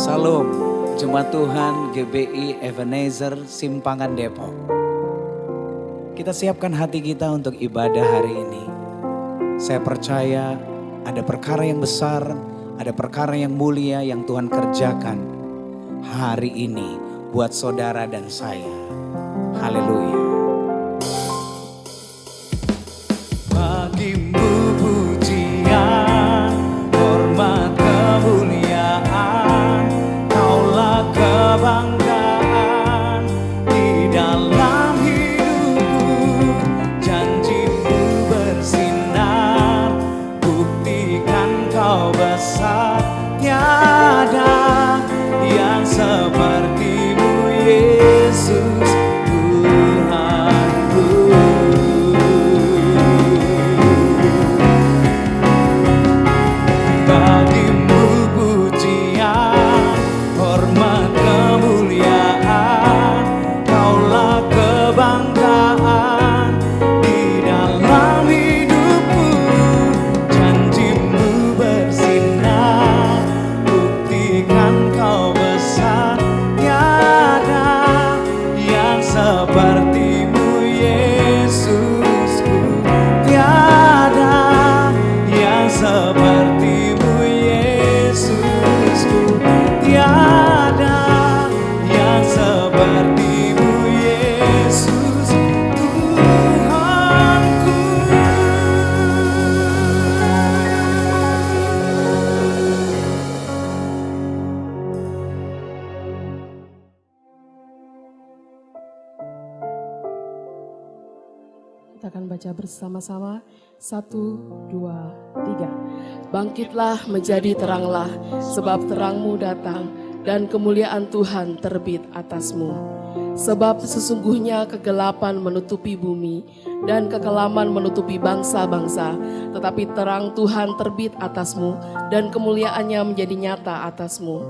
Salam, Jemaat Tuhan GBI Ebenezer Simpangan Depok. Kita siapkan hati kita untuk ibadah hari ini. Saya percaya ada perkara yang besar, ada perkara yang mulia yang Tuhan kerjakan hari ini buat saudara dan saya. Haleluya. Bagimu pujian, hormat, kemuliaan, Kaulah kebanggaan di dalam hidupku. Janjimu bersinar, buktikan Kau besar. Tiada yang seperti-Mu Yesus Tuhanku. Bagimu pujian, hormat, kemuliaan, Kaulah kebanggaan di dalam hidupku. Janjimu bersinar, buktikan Kau besar. Tiada yang seperti-Mu Yesusku. Tiada yang seperti-Mu Yesusku. Tiada yang seperti-Mu Yesus Tuhanku. Kita akan baca bersama-sama. 1, 2, 3. Bangkitlah menjadi teranglah, sebab terangmu datang dan kemuliaan Tuhan terbit atasmu. Sebab sesungguhnya kegelapan menutupi bumi dan kekelaman menutupi bangsa-bangsa, tetapi terang Tuhan terbit atasmu dan kemuliaannya menjadi nyata atasmu.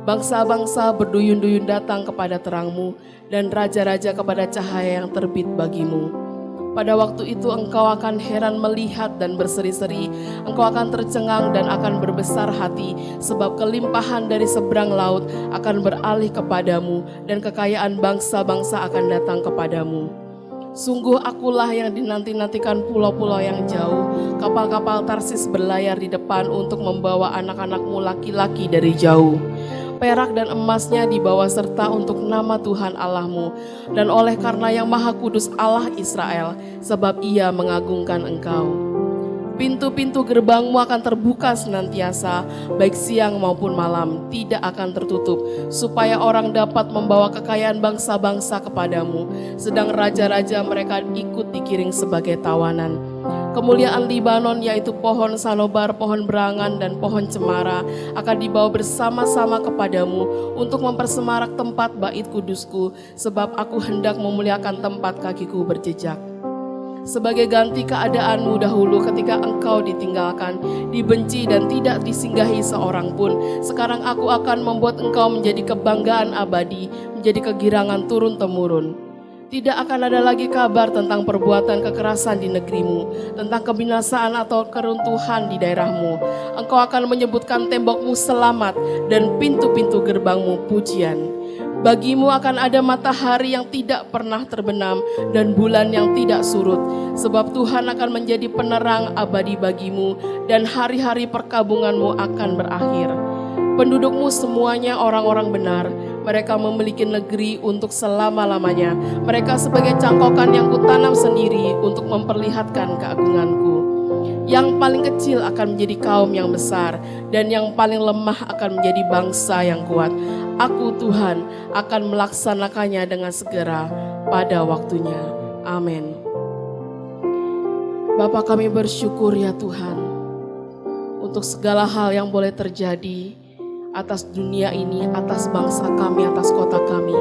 Bangsa-bangsa berduyun-duyun datang kepada terangmu dan raja-raja kepada cahaya yang terbit bagimu. Pada waktu itu engkau akan heran melihat dan berseri-seri, engkau akan tercengang dan akan berbesar hati, sebab kelimpahan dari seberang laut akan beralih kepadamu dan kekayaan bangsa-bangsa akan datang kepadamu. Sungguh akulah yang dinanti-nantikan pulau-pulau yang jauh, kapal-kapal Tarsis berlayar di depan untuk membawa anak-anakmu laki-laki dari jauh. Perak dan emasnya dibawa serta untuk nama Tuhan Allahmu dan oleh karena yang Maha Kudus Allah Israel, sebab Ia mengagungkan engkau. Pintu-pintu gerbangmu akan terbuka senantiasa, baik siang maupun malam, tidak akan tertutup, supaya orang dapat membawa kekayaan bangsa-bangsa kepadamu, sedang raja-raja mereka ikut digiring sebagai tawanan. Kemuliaan Libanon, yaitu pohon sanobar, pohon berangan, dan pohon cemara akan dibawa bersama-sama kepadamu untuk mempersemarak tempat bait kudusku, sebab aku hendak memuliakan tempat kakiku berjejak. Sebagai ganti keadaanmu dahulu ketika engkau ditinggalkan, dibenci dan tidak disinggahi seorang pun, sekarang aku akan membuat engkau menjadi kebanggaan abadi, menjadi kegirangan turun-temurun. Tidak akan ada lagi kabar tentang perbuatan kekerasan di negerimu, tentang kebinasaan atau keruntuhan di daerahmu. Engkau akan menyebutkan tembokmu selamat dan pintu-pintu gerbangmu pujian. Bagimu akan ada matahari yang tidak pernah terbenam dan bulan yang tidak surut, sebab Tuhan akan menjadi penerang abadi bagimu dan hari-hari perkabunganmu akan berakhir. Pendudukmu semuanya orang-orang benar, mereka memiliki negeri untuk selama-lamanya. Mereka sebagai cangkokan yang kutanam sendiri untuk memperlihatkan keagunganku. Yang paling kecil akan menjadi kaum yang besar, dan yang paling lemah akan menjadi bangsa yang kuat. Aku Tuhan akan melaksanakannya dengan segera pada waktunya. Amin. Bapa, kami bersyukur ya Tuhan untuk segala hal yang boleh terjadi atas dunia ini, atas bangsa kami, atas kota kami.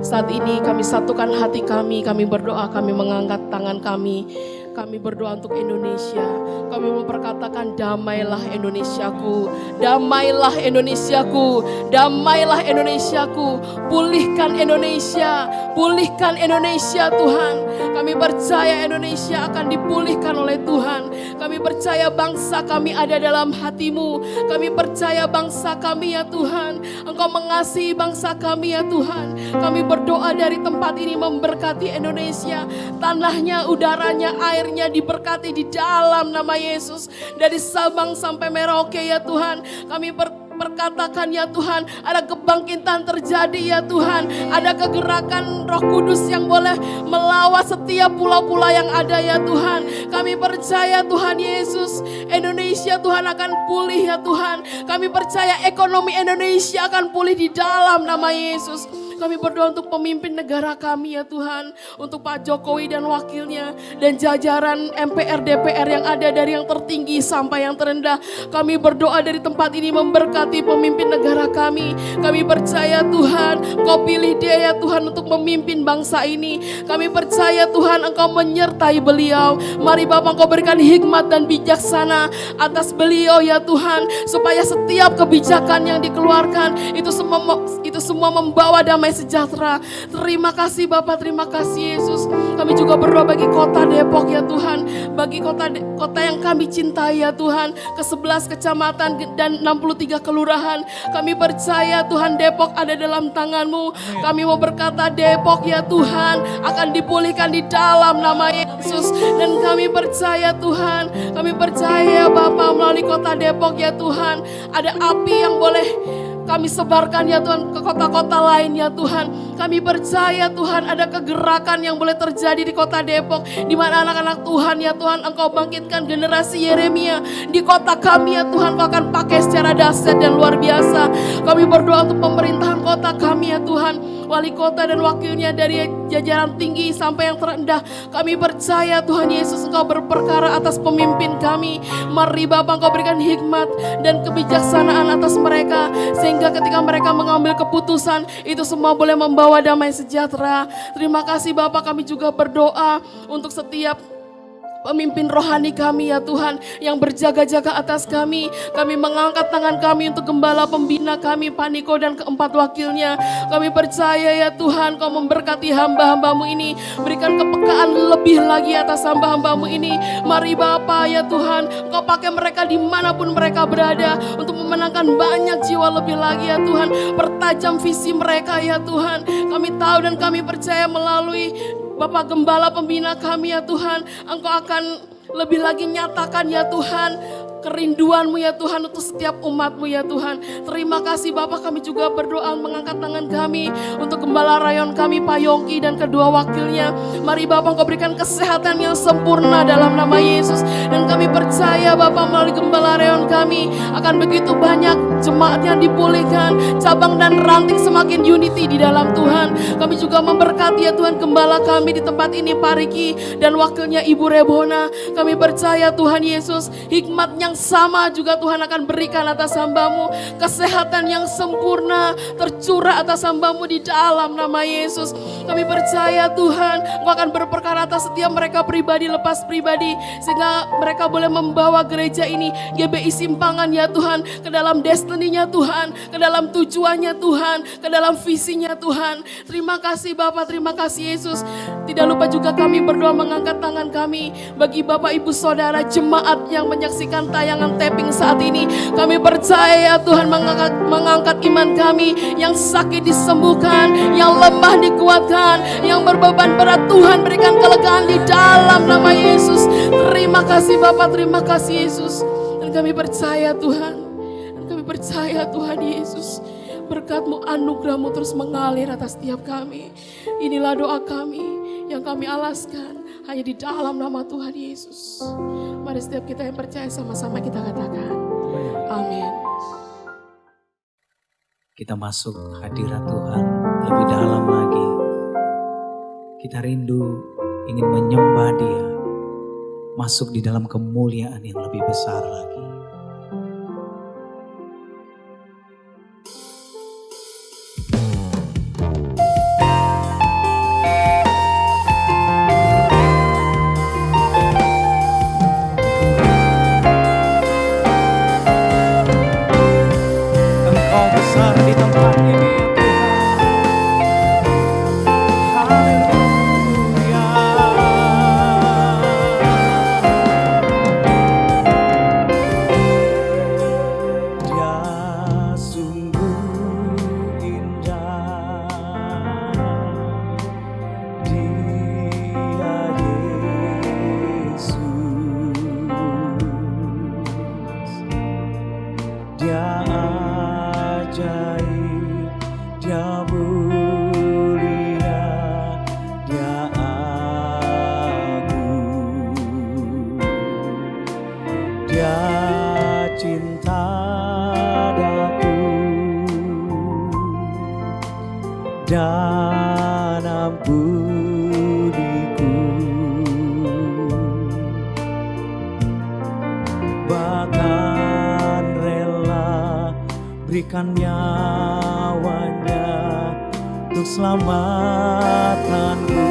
Saat ini kami satukan hati kami berdoa, kami mengangkat tangan kami Kami berdoa untuk Indonesia. Kami memperkatakan damailah Indonesiaku, damailah Indonesiaku, damailah Indonesiaku. Pulihkan Indonesia, pulihkan Indonesia Tuhan. Kami percaya Indonesia akan dipulihkan oleh Tuhan. Kami percaya bangsa kami ada dalam hati-Mu. Kami percaya bangsa kami ya Tuhan. Engkau mengasihi bangsa kami ya Tuhan. Kami berdoa dari tempat ini memberkati Indonesia. Tanahnya, udaranya, airnya diberkati di dalam nama Yesus. Dari Sabang sampai Merauke ya Tuhan. Kami perkatakan ya Tuhan, ada kebangkitan terjadi ya Tuhan. Ada kegerakan Roh Kudus yang boleh melawat setiap pulau-pulau yang ada ya Tuhan. Kami percaya Tuhan Yesus, Indonesia Tuhan akan pulih ya Tuhan. Kami percaya ekonomi Indonesia akan pulih di dalam nama Yesus. Kami berdoa untuk pemimpin negara kami ya Tuhan. Untuk Pak Jokowi dan wakilnya. Dan jajaran MPR DPR yang ada dari yang tertinggi sampai yang terendah. Kami berdoa dari tempat ini memberkati pemimpin negara kami. Kami percaya Tuhan, Engkau pilih dia ya Tuhan untuk memimpin bangsa ini. Kami percaya Tuhan Engkau menyertai beliau. Mari Bapak Engkau berikan hikmat dan bijaksana atas beliau ya Tuhan. Supaya setiap kebijakan yang dikeluarkan itu semua membawa damai sejahtera. Terima kasih Bapak, terima kasih Yesus. Kami juga berdoa bagi kota Depok ya Tuhan. Bagi kota yang kami cintai ya Tuhan. Ke-11 kecamatan dan 63 kelurahan. Kami percaya Tuhan Depok ada dalam tangan-Mu. Kami mau berkata Depok ya Tuhan akan dipulihkan di dalam nama Yesus. Dan kami percaya Tuhan, kami percaya Bapak melalui kota Depok ya Tuhan. Ada api yang boleh kami sebarkan ya Tuhan ke kota-kota lain ya Tuhan. Kami percaya Tuhan ada kegerakan yang boleh terjadi di kota Depok. Di mana anak-anak Tuhan ya Tuhan Engkau bangkitkan generasi Yeremia. Di kota kami ya Tuhan Engkau akan pakai secara dahsyat dan luar biasa. Kami berdoa untuk pemerintahan kota kami ya Tuhan. Wali kota dan wakilnya dari jajaran tinggi sampai yang terendah. Kami percaya Tuhan Yesus Engkau berperkara atas pemimpin kami. Mari Bapak Engkau berikan hikmat dan kebijaksanaan atas mereka. Sehingga ketika mereka mengambil keputusan, itu semua boleh membawa damai sejahtera. Terima kasih Bapak, kami juga berdoa untuk setiap pemimpin rohani kami ya Tuhan yang berjaga-jaga atas kami. Kami mengangkat tangan kami untuk gembala pembina kami Pak Niko dan keempat wakilnya. Kami percaya ya Tuhan Kau memberkati hamba-hambamu ini. Berikan kepekaan lebih lagi atas hamba-hambamu ini. Mari Bapa ya Tuhan Kau pakai mereka dimanapun mereka berada untuk memenangkan banyak jiwa lebih lagi ya Tuhan. Pertajam visi mereka ya Tuhan. Kami tahu dan kami percaya melalui Bapak Gembala pembina kami ya Tuhan, Engkau akan lebih lagi nyatakan ya Tuhan kerinduan-Mu ya Tuhan untuk setiap umat-Mu ya Tuhan. Terima kasih Bapak, kami juga berdoa mengangkat tangan kami untuk Gembala Rayon kami Pak Yongki dan kedua wakilnya. Mari Bapak Engkau berikan kesehatan yang sempurna dalam nama Yesus. Dan kami percaya Bapak melalui Gembala Rayon kami akan begitu banyak jemaat yang dipulihkan, cabang dan ranting semakin unity di dalam Tuhan. Kami juga memberkati ya Tuhan Gembala kami di tempat ini Pak Riki dan wakilnya Ibu Rebona. Kami percaya Tuhan Yesus hikmat yang sama juga Tuhan akan berikan atas hamba-Mu. Kesehatan yang sempurna tercurah atas hamba-Mu di dalam nama Yesus. Kami percaya Tuhan Engkau akan berperkara atas setiap mereka pribadi lepas pribadi. Sehingga mereka boleh membawa gereja ini GBI Simpangan ya Tuhan ke dalam destiny-nya Tuhan, ke dalam tujuannya Tuhan, ke dalam visinya Tuhan. Terima kasih Bapak, terima kasih Yesus. Tidak lupa juga kami berdoa mengangkat tangan kami bagi Bapak Ibu Saudara jemaat yang menyaksikan tayangan tapping saat ini. Kami percaya Tuhan mengangkat iman kami. Yang sakit disembuhkan, yang lemah dikuatkan, yang berbeban berat Tuhan berikan kelegaan di dalam nama Yesus. Terima kasih Bapak, terima kasih Yesus. Dan kami percaya Tuhan, dan kami percaya Tuhan Yesus, berkat-Mu, anugerah-Mu terus mengalir atas setiap kami. Inilah doa kami yang kami alaskan hanya di dalam nama Tuhan Yesus. Mari setiap kita yang percaya sama-sama kita katakan amin. Kita masuk hadirat Tuhan lebih dalam lagi. Kita rindu ingin menyembah Dia, masuk di dalam kemuliaan yang lebih besar lagi. dan ampuniku. Bahkan rela berikan nyawanya untuk selamatanku.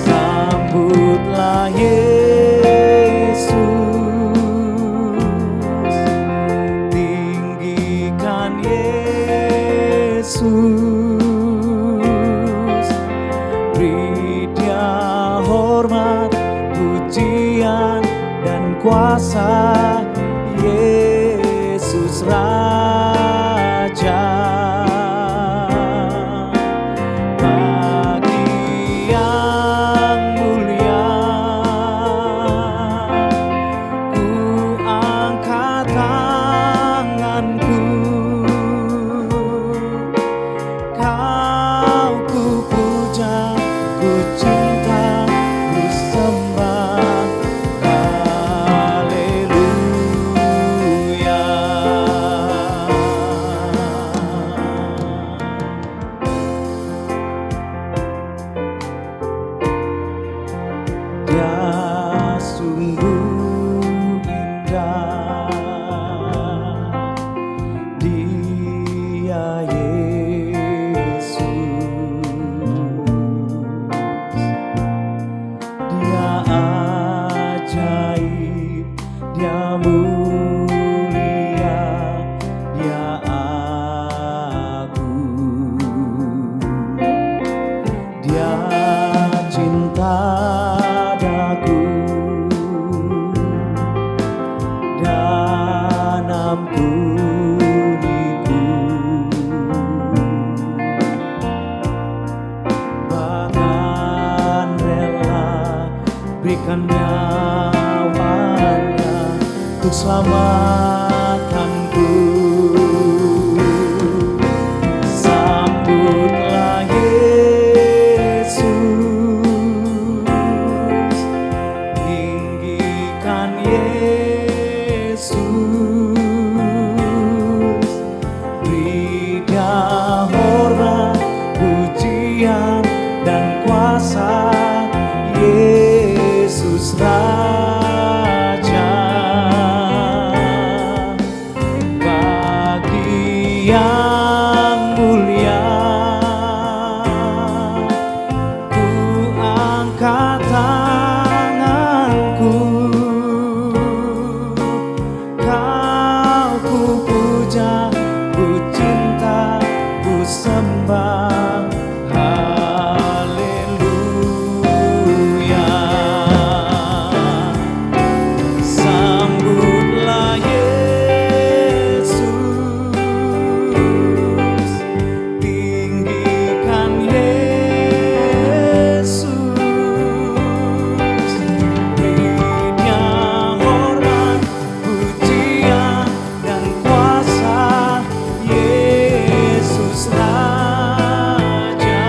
Sambutlah Yesus, tinggikan Yesus, beri Dia hormat, pujian dan kuasa. Yesus Raja, bagi yang mulia ku angkat tanganku, Kau ku puja, ku cinta, ku sembah. Haleluya. Dia sungguh indah, Dia Yesus, Dia ajaib, Dia mulia, Dia agung, Dia cinta daku dan ampuniku. Bahkan rela berikan nyawanya untuk selamatanku. Sambutlah Yesus, tinggikan Yesus, beri Dia hormat, pujian dan kuasa. Yesus Raja, bagi yang mulia ku angkat tanganku, Kau ku puja, ku cinta, ku sembah. Haleluya. Sambutlah Yesus, tinggikan Yesus, beri Dia hormat, pujian dan kuasa. Yesus Raja,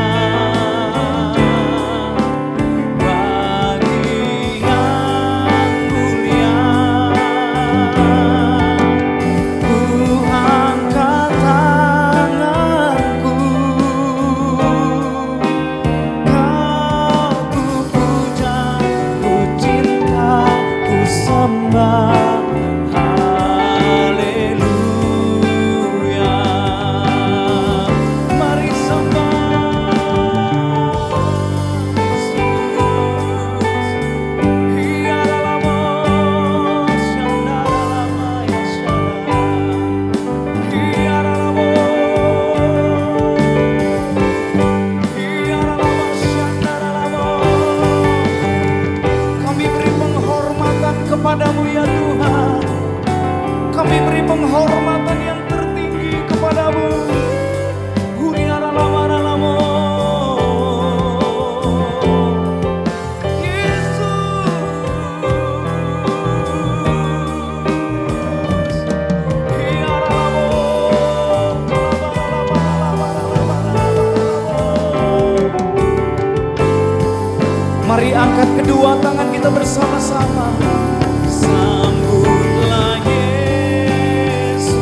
bagi yang mulia ku angkat tanganku, Kau ku puja, ku cinta, ku sembah. Haleluya. Mari sembah Yesus. Hiaralamos, shandalamaya shalom. Hiaralamos, shandalamaya. Kami beri penghormatan kepadamu ya Tuhan. Kami beri penghormatan yang tertinggi kepadamu. Huriaralamaralamo. Yesus. Hiaralamo. Mari angkat kedua tangan kita bersama-sama. Sambutlah Yesus,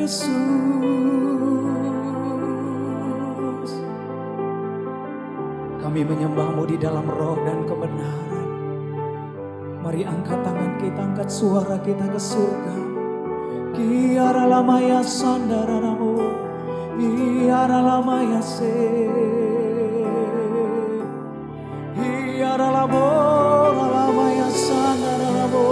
Yesus. Kami menyembah-Mu di dalam roh dan kebenaran. Mari angkat tangan kita, angkat suara kita ke surga. Kiara lamaya sandaranamu, Kiara lamaya se, Kiara lamaya sandaranamu,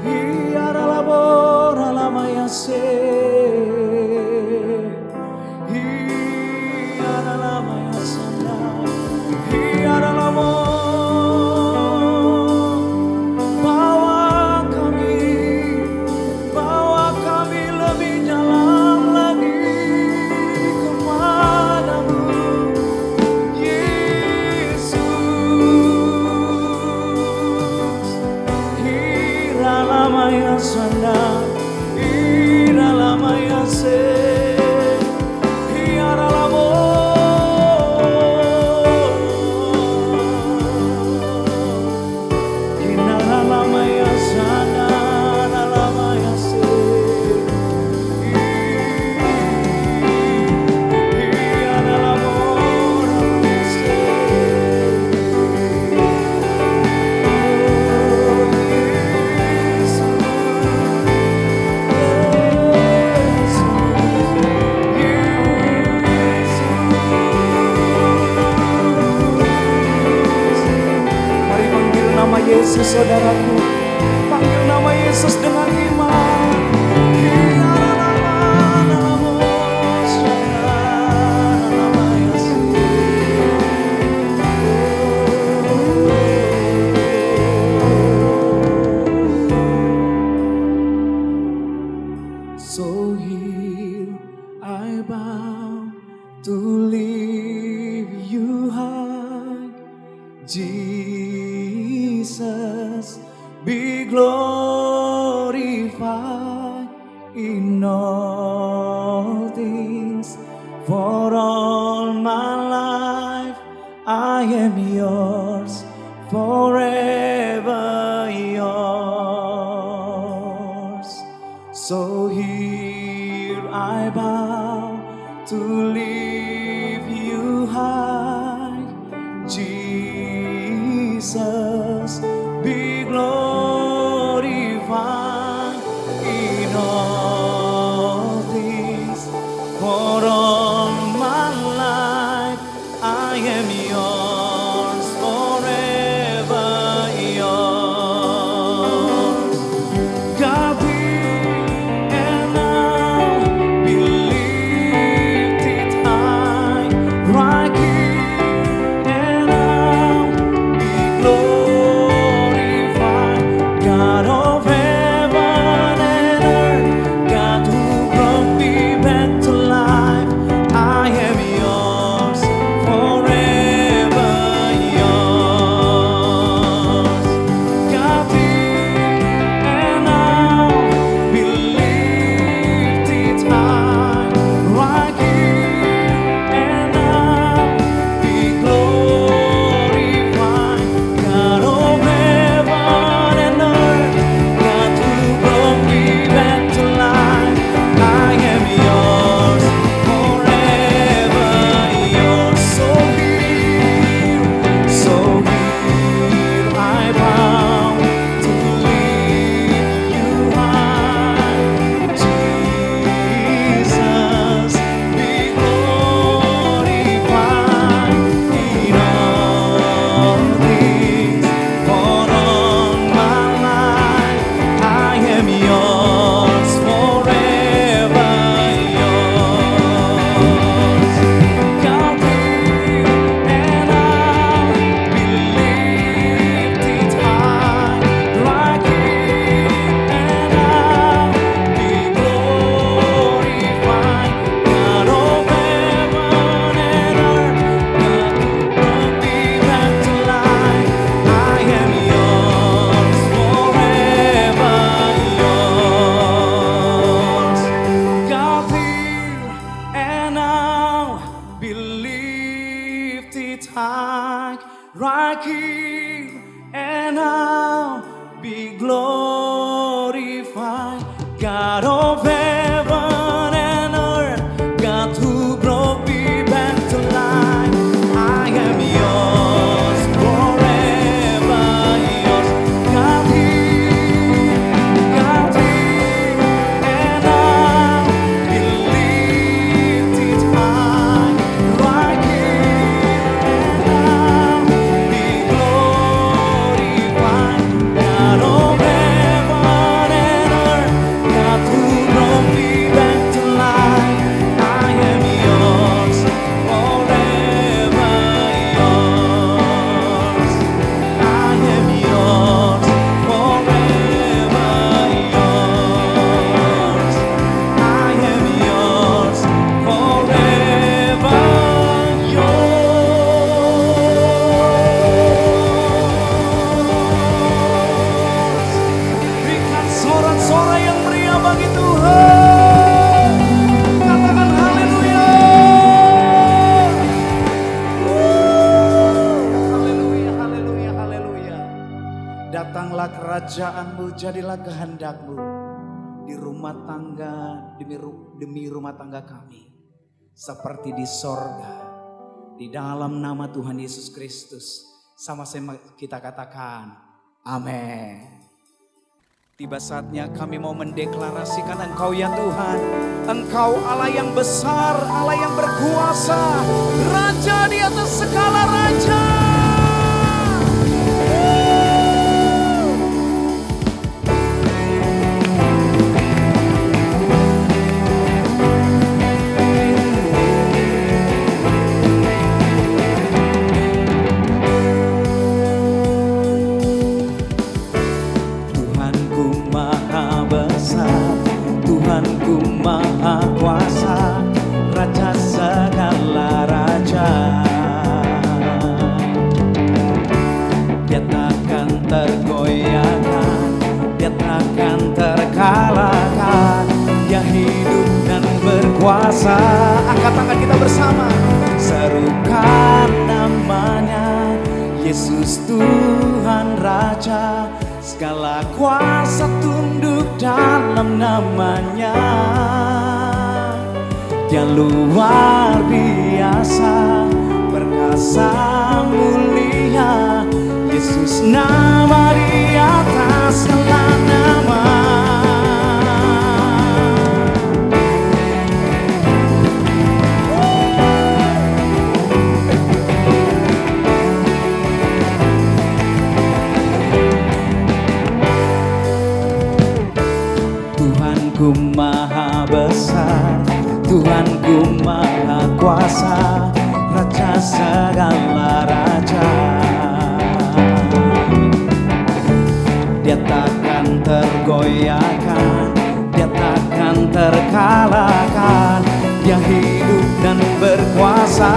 Kiara lamaya se, Kiara lamaya sandar, Kiara lamaya. Yesus saudaraku, panggil nama Yesus dengan iman. So here I bow to lift you high, Jesus, be glorified in all things. For all my life I am yours, forever yours. So here I bow to lift you high, Jesus, be glorified in all things. For all my life I am yours, forever yours. God be and now be lifted high, right here and now be glorified. God of heaven and earth, God who brought me back to life, I am yours, forever yours. God be and now be lifted high, right here and now be glorified. God of heaven and earth, God who brought me back to life, I am yours, forever yours. So here I bow to lift you high, Jesus, be glorified in all things. For all my life I am yours, forever yours. God and I'll be lifted high, right here and I'll be glorified. God of heaven and earth, God who brought me back to life, I am yours, forever yours. God here and now be lifted high, right here and now be glorified. God of heaven and earth, God who brought me back to life. I am yours, forever yours. God here, and I'll be lifted high. Right here, and I'll be glorified. God of heaven and earth, God who brought me back to life. I am yours, forever yours. I am yours, forever yours. I am yours, forever yours. Berikan sorak-sorai yang meriah bagi Tuhan. Katakan haleluya. Haleluya, haleluya, haleluya. Datanglah kerajaanmu, jadilah kehendakmu di rumah tangga, demi rumah tangga kami. Seperti di sorga. Di dalam nama Tuhan Yesus Kristus. Sama-sama kita katakan, amin. Tiba saatnya kami mau mendeklarasikan Engkau ya Tuhan. Engkau Allah yang besar, Allah yang berkuasa. Raja di atas segala raja. Tuhanku maha besar, Tuhanku maha kuasa, Raja segala raja. Dia takkan tergoyahkan, dia takkan terkalahkan. Dia hidup dan berkuasa. Angkat tangan kita bersama. Serukan namanya, Yesus Tuhan Raja. Segala kuasa tunduk dalam namanya. Dia luar biasa, perkasa mulia. Yesus nama di atas segala nama. Tuhanku maha besar, Tuhanku maha kuasa, Raja segala raja. Dia takkan tergoyahkan, dia takkan terkalahkan. Dia hidup dan berkuasa.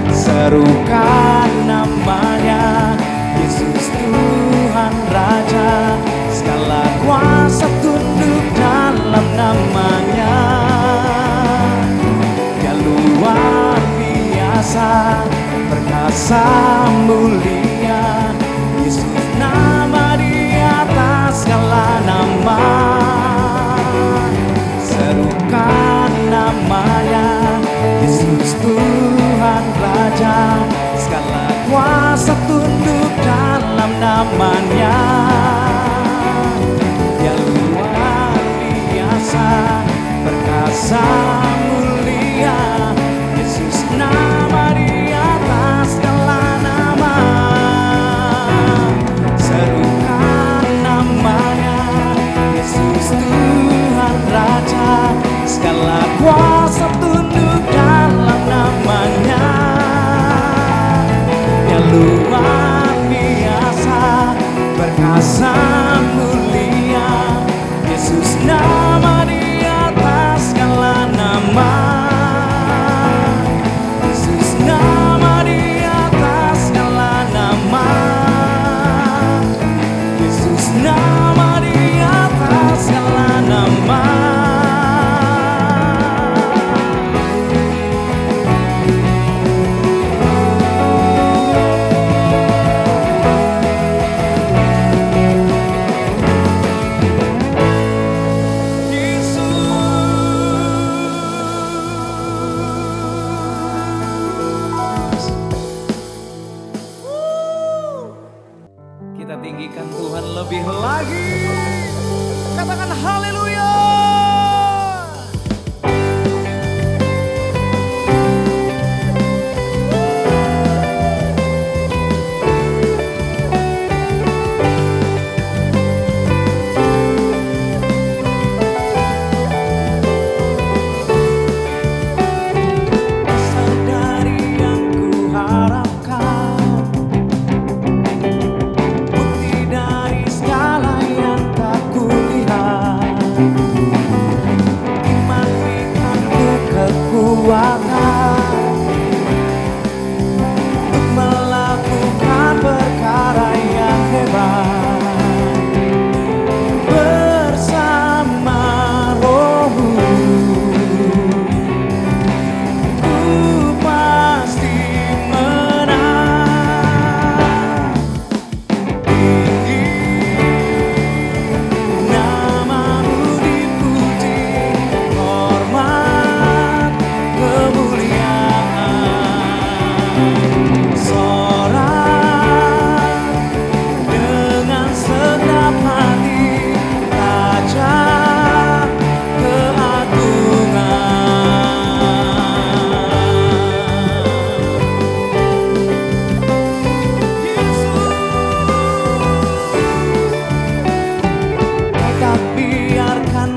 Serukan namanya, Yesus Tuhan Raja. Segala kuasa tunduk dalam namanya. Dia luar biasa, perkasa mulia. Yesus nama di atas segala nama. Serukan namanya, Yesus Tuhan Raja. Segala kuasa tunduk dalam namanya. Dia luar biasa, perkasa mulia. Yesus nama di atas segala nama. Serukan namanya, Yesus Tuhan Raja. Segala kuasa tunduk dalam namanya. Dia luar biasa, perkasa mulia. Yesus nama di atas segala nama. Yesus nama di atas segala nama. Yesus nama di atas segala nama. tinggikan Tuhan lebih lagi. Katakan haleluya.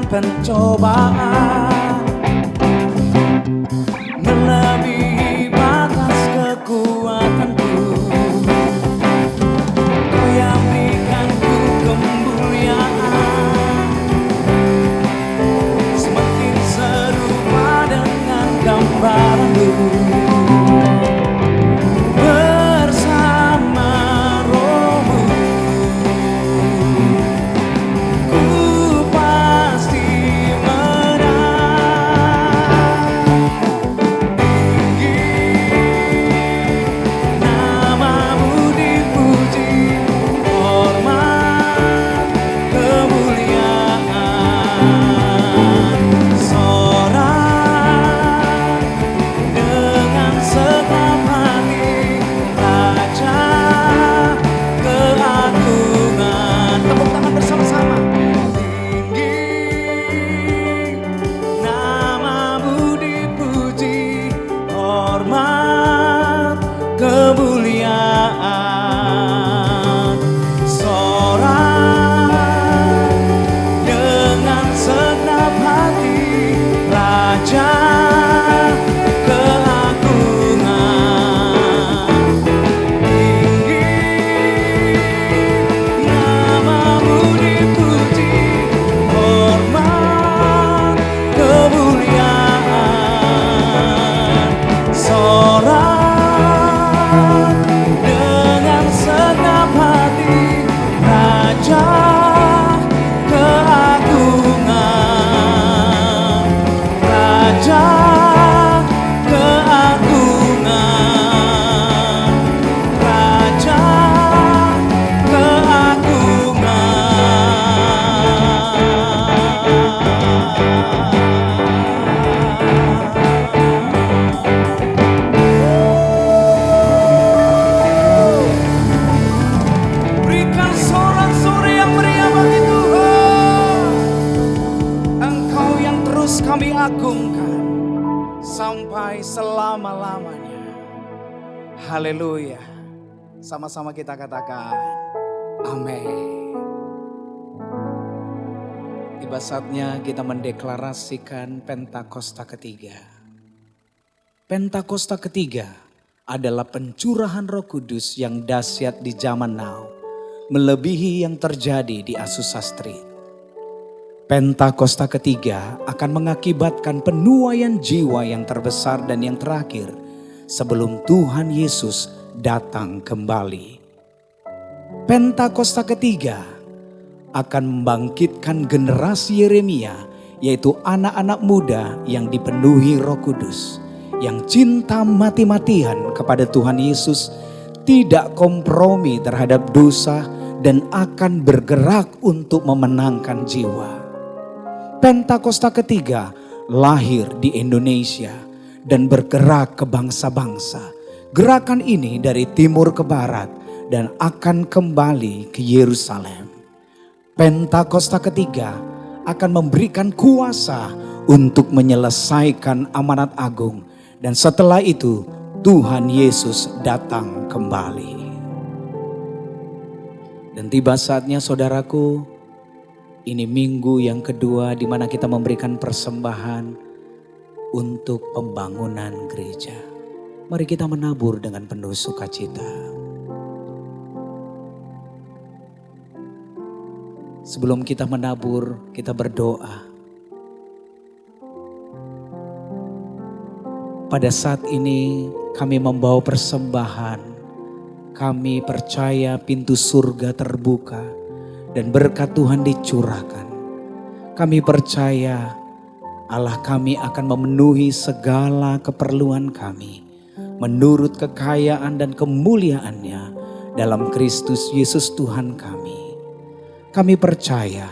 Pencobaan melebihi batas kekuatanku. Kau yang berikanku kemuliaan, semakin serupa dengan gambaranmu. Bersama Rohmu ku pasti kemuliaan, sorak dengan segenap hati, Raja keagungan. Tinggi namamu dipuji, hormat kemuliaan, sorak dengan segenap hati, Raja keagungan, Raja keagungan, Raja berikan sorak-sorai yang meriah bagi Tuhan. Engkau yang terus kami agungkan sampai selama-lamanya. Haleluya. Sama-sama kita katakan amin. Tiba saatnya kita mendeklarasikan Pentakosta ketiga. Pentakosta ketiga adalah pencurahan Roh Kudus yang dahsyat di zaman now, melebihi yang terjadi di Azusa Street. Pentakosta ketiga akan mengakibatkan penuaian jiwa yang terbesar dan yang terakhir sebelum Tuhan Yesus datang kembali. Pentakosta ketiga akan membangkitkan generasi Yeremia, yaitu anak-anak muda yang dipenuhi Roh Kudus, yang cinta mati-matian kepada Tuhan Yesus, tidak kompromi terhadap dosa, dan akan bergerak untuk memenangkan jiwa. Pentakosta ketiga lahir di Indonesia dan bergerak ke bangsa-bangsa. Gerakan ini dari timur ke barat, dan akan kembali ke Yerusalem. Pentakosta ketiga akan memberikan kuasa untuk menyelesaikan amanat agung. Dan setelah itu Tuhan Yesus datang kembali. Dan tiba saatnya saudaraku, ini minggu yang kedua di mana kita memberikan persembahan untuk pembangunan gereja. Mari kita menabur dengan penuh sukacita. Sebelum kita menabur, kita berdoa. Pada saat ini kami membawa persembahan. Kami percaya pintu surga terbuka dan berkat Tuhan dicurahkan. Kami percaya Allah kami akan memenuhi segala keperluan kami menurut kekayaan dan kemuliaannya dalam Kristus Yesus Tuhan kami. Kami percaya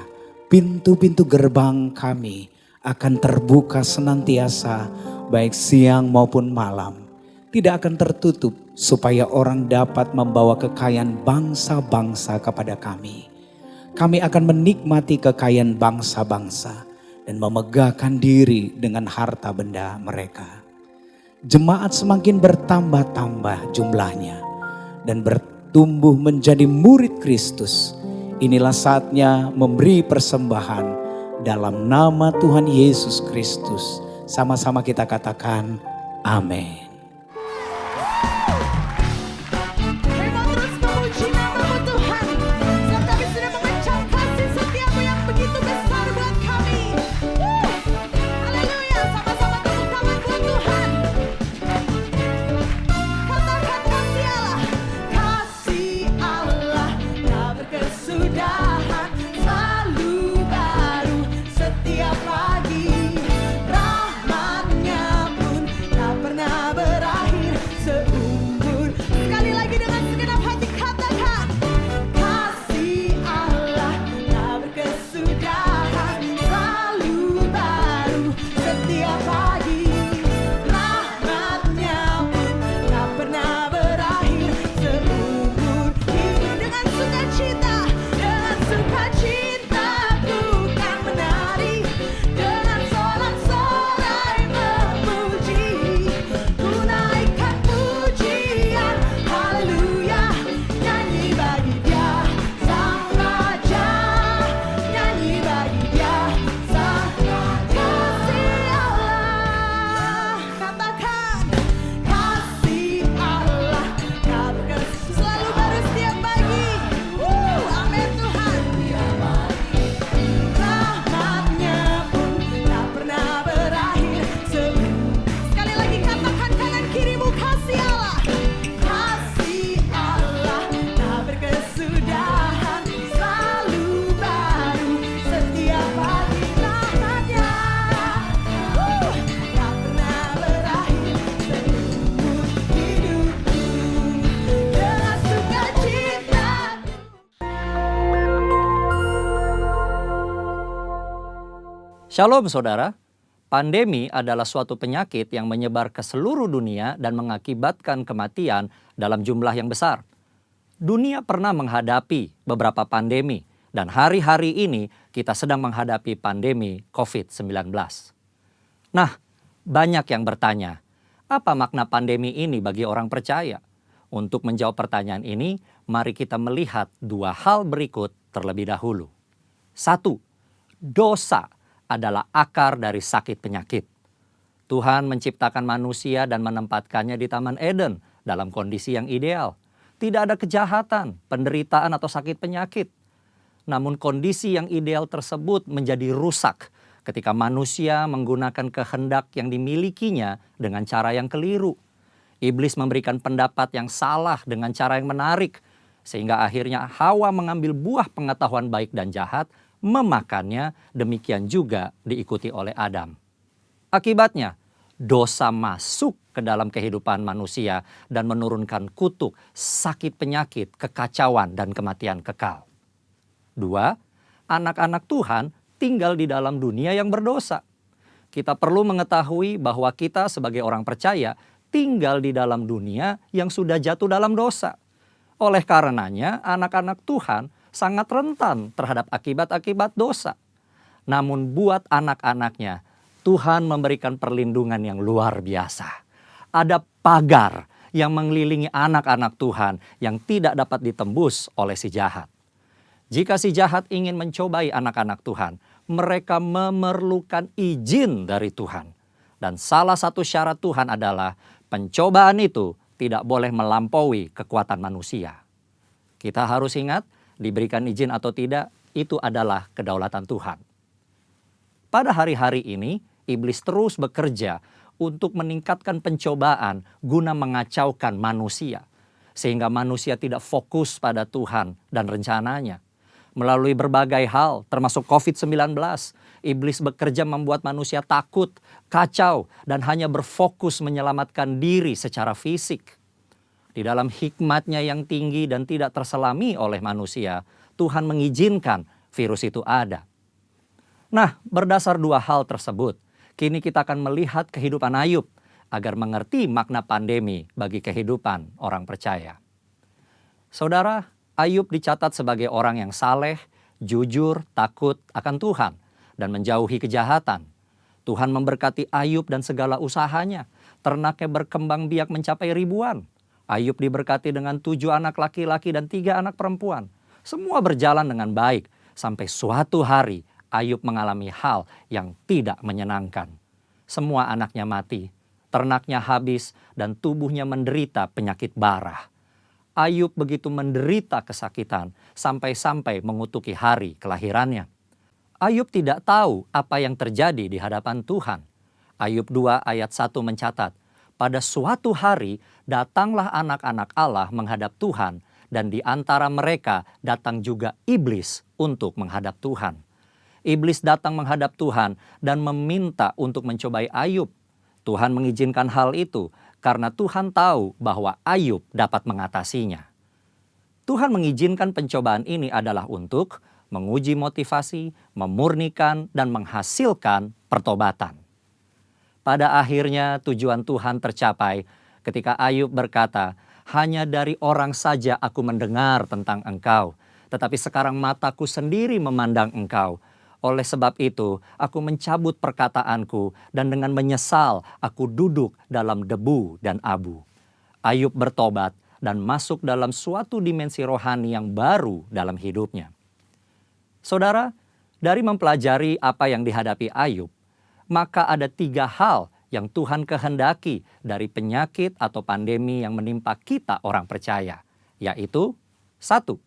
pintu-pintu gerbang kami akan terbuka senantiasa baik siang maupun malam. Tidak akan tertutup supaya orang dapat membawa kekayaan bangsa-bangsa kepada kami. Kami akan menikmati kekayaan bangsa-bangsa dan memegahkan diri dengan harta benda mereka. Jemaat semakin bertambah-tambah jumlahnya dan bertumbuh menjadi murid Kristus. Inilah saatnya memberi persembahan dalam nama Tuhan Yesus Kristus. Sama-sama kita katakan amin. Shalom saudara, pandemi adalah suatu penyakit yang menyebar ke seluruh dunia dan mengakibatkan kematian dalam jumlah yang besar. Dunia pernah menghadapi beberapa pandemi dan hari-hari ini kita sedang menghadapi pandemi COVID-19. Nah, banyak yang bertanya, apa makna pandemi ini bagi orang percaya? Untuk menjawab pertanyaan ini, mari kita melihat dua hal berikut terlebih dahulu. 1. Dosa adalah akar dari sakit penyakit. Tuhan menciptakan manusia dan menempatkannya di Taman Eden dalam kondisi yang ideal. Tidak ada kejahatan, penderitaan atau sakit penyakit. Namun kondisi yang ideal tersebut menjadi rusak ketika manusia menggunakan kehendak yang dimilikinya dengan cara yang keliru. Iblis memberikan pendapat yang salah dengan cara yang menarik, sehingga akhirnya Hawa mengambil buah pengetahuan baik dan jahat, memakannya, demikian juga diikuti oleh Adam. Akibatnya, dosa masuk ke dalam kehidupan manusia dan menurunkan kutuk, sakit penyakit, kekacauan, dan kematian kekal. 2. Anak-anak Tuhan tinggal di dalam dunia yang berdosa. Kita perlu mengetahui bahwa kita sebagai orang percaya tinggal di dalam dunia yang sudah jatuh dalam dosa. Oleh karenanya, anak-anak Tuhan sangat rentan terhadap akibat-akibat dosa. Namun buat anak-anaknya, Tuhan memberikan perlindungan yang luar biasa. Ada pagar yang mengelilingi anak-anak Tuhan yang tidak dapat ditembus oleh si jahat. Jika si jahat ingin mencobai anak-anak Tuhan, mereka memerlukan izin dari Tuhan. Dan salah satu syarat Tuhan adalah pencobaan itu tidak boleh melampaui kekuatan manusia. Kita harus ingat, diberikan izin atau tidak, itu adalah kedaulatan Tuhan. Pada hari-hari ini, iblis terus bekerja untuk meningkatkan pencobaan guna mengacaukan manusia. Sehingga manusia tidak fokus pada Tuhan dan rencananya. Melalui berbagai hal, termasuk COVID-19, iblis bekerja membuat manusia takut, kacau, dan hanya berfokus menyelamatkan diri secara fisik. Di dalam hikmat-Nya yang tinggi dan tidak terselami oleh manusia, Tuhan mengizinkan virus itu ada. Nah, berdasar dua hal tersebut, kini kita akan melihat kehidupan Ayub agar mengerti makna pandemi bagi kehidupan orang percaya. Saudara, Ayub dicatat sebagai orang yang saleh, jujur, takut akan Tuhan, dan menjauhi kejahatan. Tuhan memberkati Ayub dan segala usahanya. Ternaknya berkembang biak mencapai ribuan. Ayub diberkati dengan 7 anak laki-laki dan 3 anak perempuan. Semua berjalan dengan baik, sampai suatu hari Ayub mengalami hal yang tidak menyenangkan. Semua anaknya mati, ternaknya habis, dan tubuhnya menderita penyakit bara. Ayub begitu menderita kesakitan sampai-sampai mengutuki hari kelahirannya. Ayub tidak tahu apa yang terjadi di hadapan Tuhan. Ayub 2 ayat 1 mencatat, pada suatu hari datanglah anak-anak Allah menghadap Tuhan, dan di antara mereka datang juga iblis untuk menghadap Tuhan. Iblis datang menghadap Tuhan dan meminta untuk mencobai Ayub. Tuhan mengizinkan hal itu karena Tuhan tahu bahwa Ayub dapat mengatasinya. Tuhan mengizinkan pencobaan ini adalah untuk menguji motivasi, memurnikan, dan menghasilkan pertobatan. Pada akhirnya tujuan Tuhan tercapai ketika Ayub berkata, hanya dari orang saja aku mendengar tentang engkau, tetapi sekarang mataku sendiri memandang engkau. Oleh sebab itu, aku mencabut perkataanku dan dengan menyesal aku duduk dalam debu dan abu. Ayub bertobat dan masuk dalam suatu dimensi rohani yang baru dalam hidupnya. Saudara, dari mempelajari apa yang dihadapi Ayub, maka ada 3 hal yang Tuhan kehendaki dari penyakit atau pandemi yang menimpa kita orang percaya. Yaitu, 1.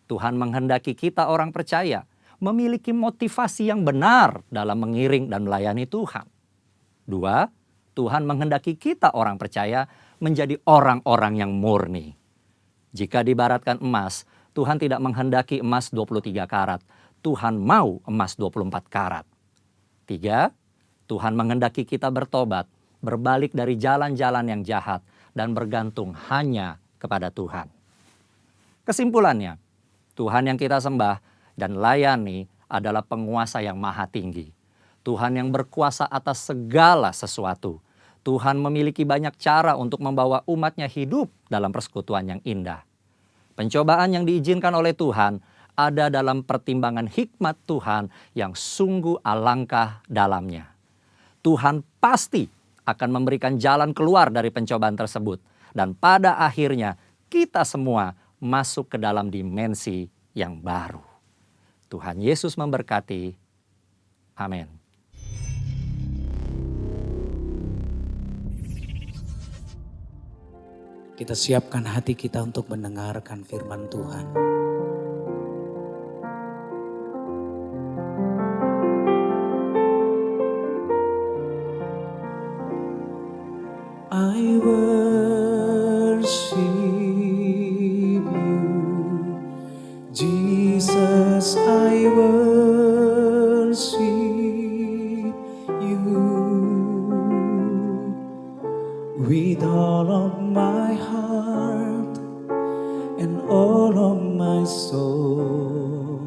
Tuhan menghendaki kita orang percaya memiliki motivasi yang benar dalam mengiring dan melayani Tuhan. 2. Tuhan menghendaki kita orang percaya menjadi orang-orang yang murni. Jika diibaratkan emas, Tuhan tidak menghendaki emas 23 karat. Tuhan mau emas 24 karat. 3. Tuhan menghendaki kita bertobat, berbalik dari jalan-jalan yang jahat, dan bergantung hanya kepada Tuhan. Kesimpulannya, Tuhan yang kita sembah dan layani adalah penguasa yang maha tinggi. Tuhan yang berkuasa atas segala sesuatu. Tuhan memiliki banyak cara untuk membawa umatnya hidup dalam persekutuan yang indah. Pencobaan yang diizinkan oleh Tuhan ada dalam pertimbangan hikmat Tuhan yang sungguh alangkah dalamnya. Tuhan pasti akan memberikan jalan keluar dari pencobaan tersebut. Dan pada akhirnya kita semua masuk ke dalam dimensi yang baru. Tuhan Yesus memberkati. Amin. Kita siapkan hati kita untuk mendengarkan firman Tuhan. I worship you, Jesus, I worship you with all of my heart and all of my soul.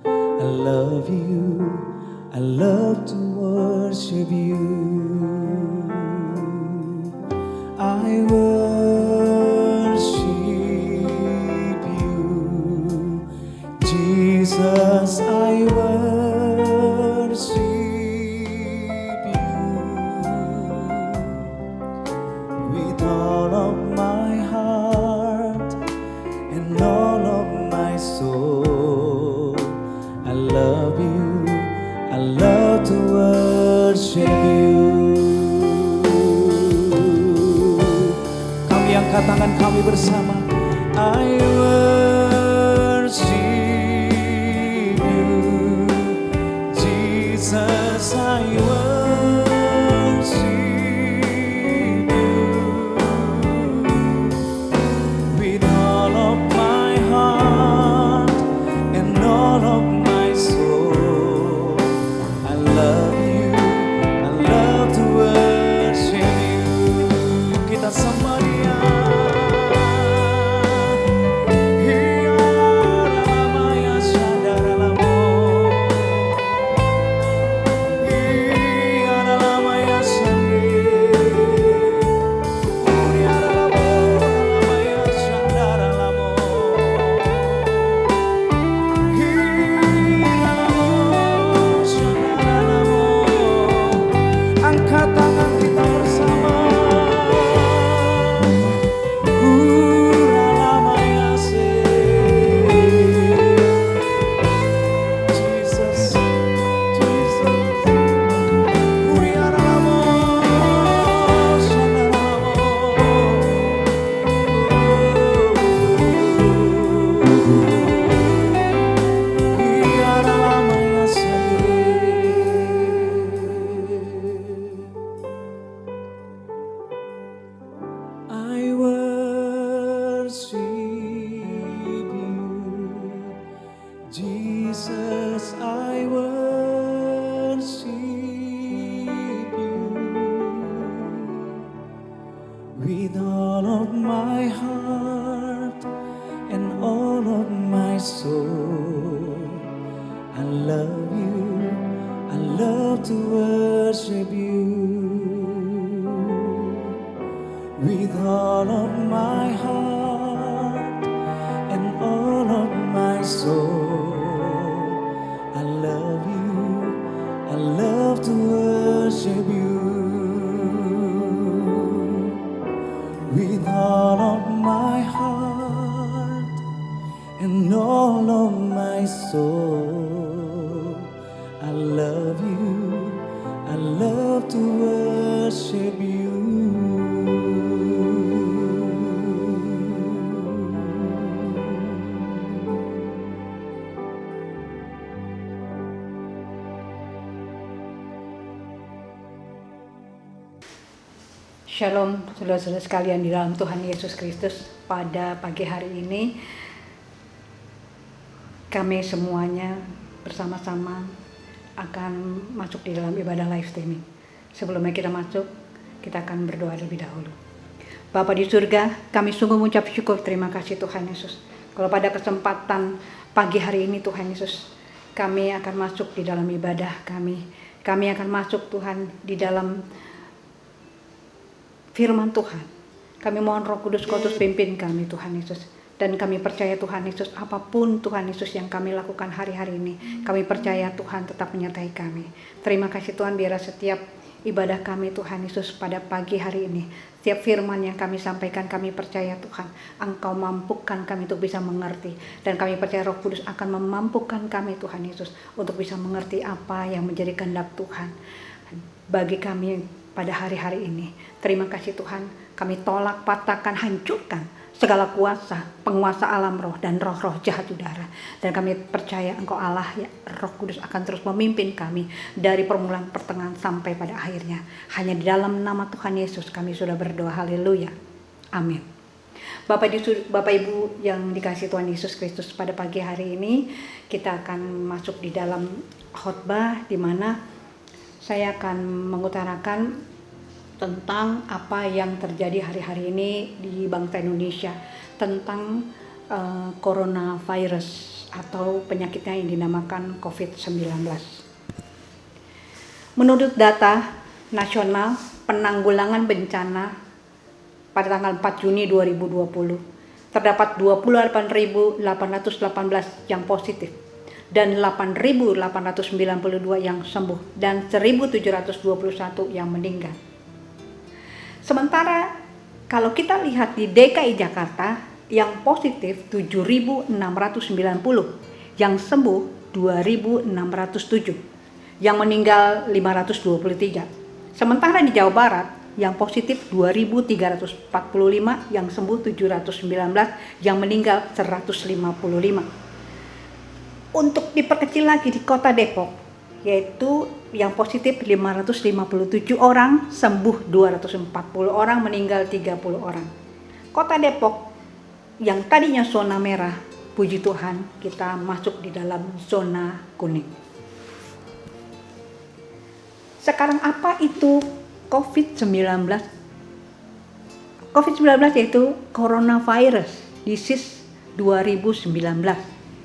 I love you, I love to worship you. I worship kami bersama. I worship you, Jesus, I worship you with all of my heart and all of my soul. I love you, I love to worship you. Kita sama dia. Angkat tangan kita bersama. Jesus, Jesus. I worship you, Jesus, I worship you with all of my heart and all of my soul. I love you, I love to worship you with all of my heart and all of my soul. I love you, I love to worship you with all of my heart and all of my soul. I love you, I love to worship you. Shalom saudara-saudara sekalian di dalam Tuhan Yesus Kristus. Pada pagi hari ini kami semuanya bersama-sama akan masuk di dalam ibadah live streaming. Sebelumnya kita masuk, kita akan berdoa terlebih dahulu. Bapa di surga, kami sungguh mengucap syukur, terima kasih Tuhan Yesus. Kalau pada kesempatan pagi hari ini Tuhan Yesus, kami akan masuk di dalam ibadah kami. Kami akan masuk Tuhan di dalam firman Tuhan. Kami mohon Roh Kudus Kau terus pimpin kami Tuhan Yesus. Dan kami percaya Tuhan Yesus, apapun Tuhan Yesus yang kami lakukan hari-hari ini, kami percaya Tuhan tetap menyertai kami. Terima kasih Tuhan, biarlah setiap ibadah kami Tuhan Yesus pada pagi hari ini, setiap firman yang kami sampaikan, kami percaya Tuhan Engkau mampukan kami untuk bisa mengerti. Dan kami percaya Roh Kudus akan memampukan kami Tuhan Yesus untuk bisa mengerti apa yang menjadi kehendak Tuhan bagi kami pada hari-hari ini. Terima kasih Tuhan, kami tolak, patahkan, hancurkan segala kuasa, penguasa alam roh dan roh-roh jahat udara. Dan kami percaya Engkau Allah, ya Roh Kudus akan terus memimpin kami dari permulaan, pertengahan sampai pada akhirnya. Hanya di dalam nama Tuhan Yesus kami sudah berdoa, haleluya, amin. Bapak Ibu yang dikasihi Tuhan Yesus Kristus, pada pagi hari ini kita akan masuk di dalam khotbah di mana saya akan mengutarakan tentang apa yang terjadi hari-hari ini di bangsa Indonesia tentang coronavirus atau penyakitnya yang dinamakan COVID-19. Menurut data nasional penanggulangan bencana pada tanggal 4 Juni 2020, terdapat 28.818 yang positif dan 8.892 yang sembuh dan 1.721 yang meninggal. Sementara kalau kita lihat di DKI Jakarta, yang positif 7.690, yang sembuh 2.607, yang meninggal 523. Sementara di Jawa Barat yang positif 2.345, yang sembuh 719, yang meninggal 155. Untuk diperkecil lagi di Kota Depok, yaitu yang positif 557 orang, sembuh 240 orang, meninggal 30 orang. Kota Depok yang tadinya zona merah, puji Tuhan kita masuk di dalam zona kuning. Sekarang apa itu COVID-19? COVID-19 yaitu Coronavirus Disease 2019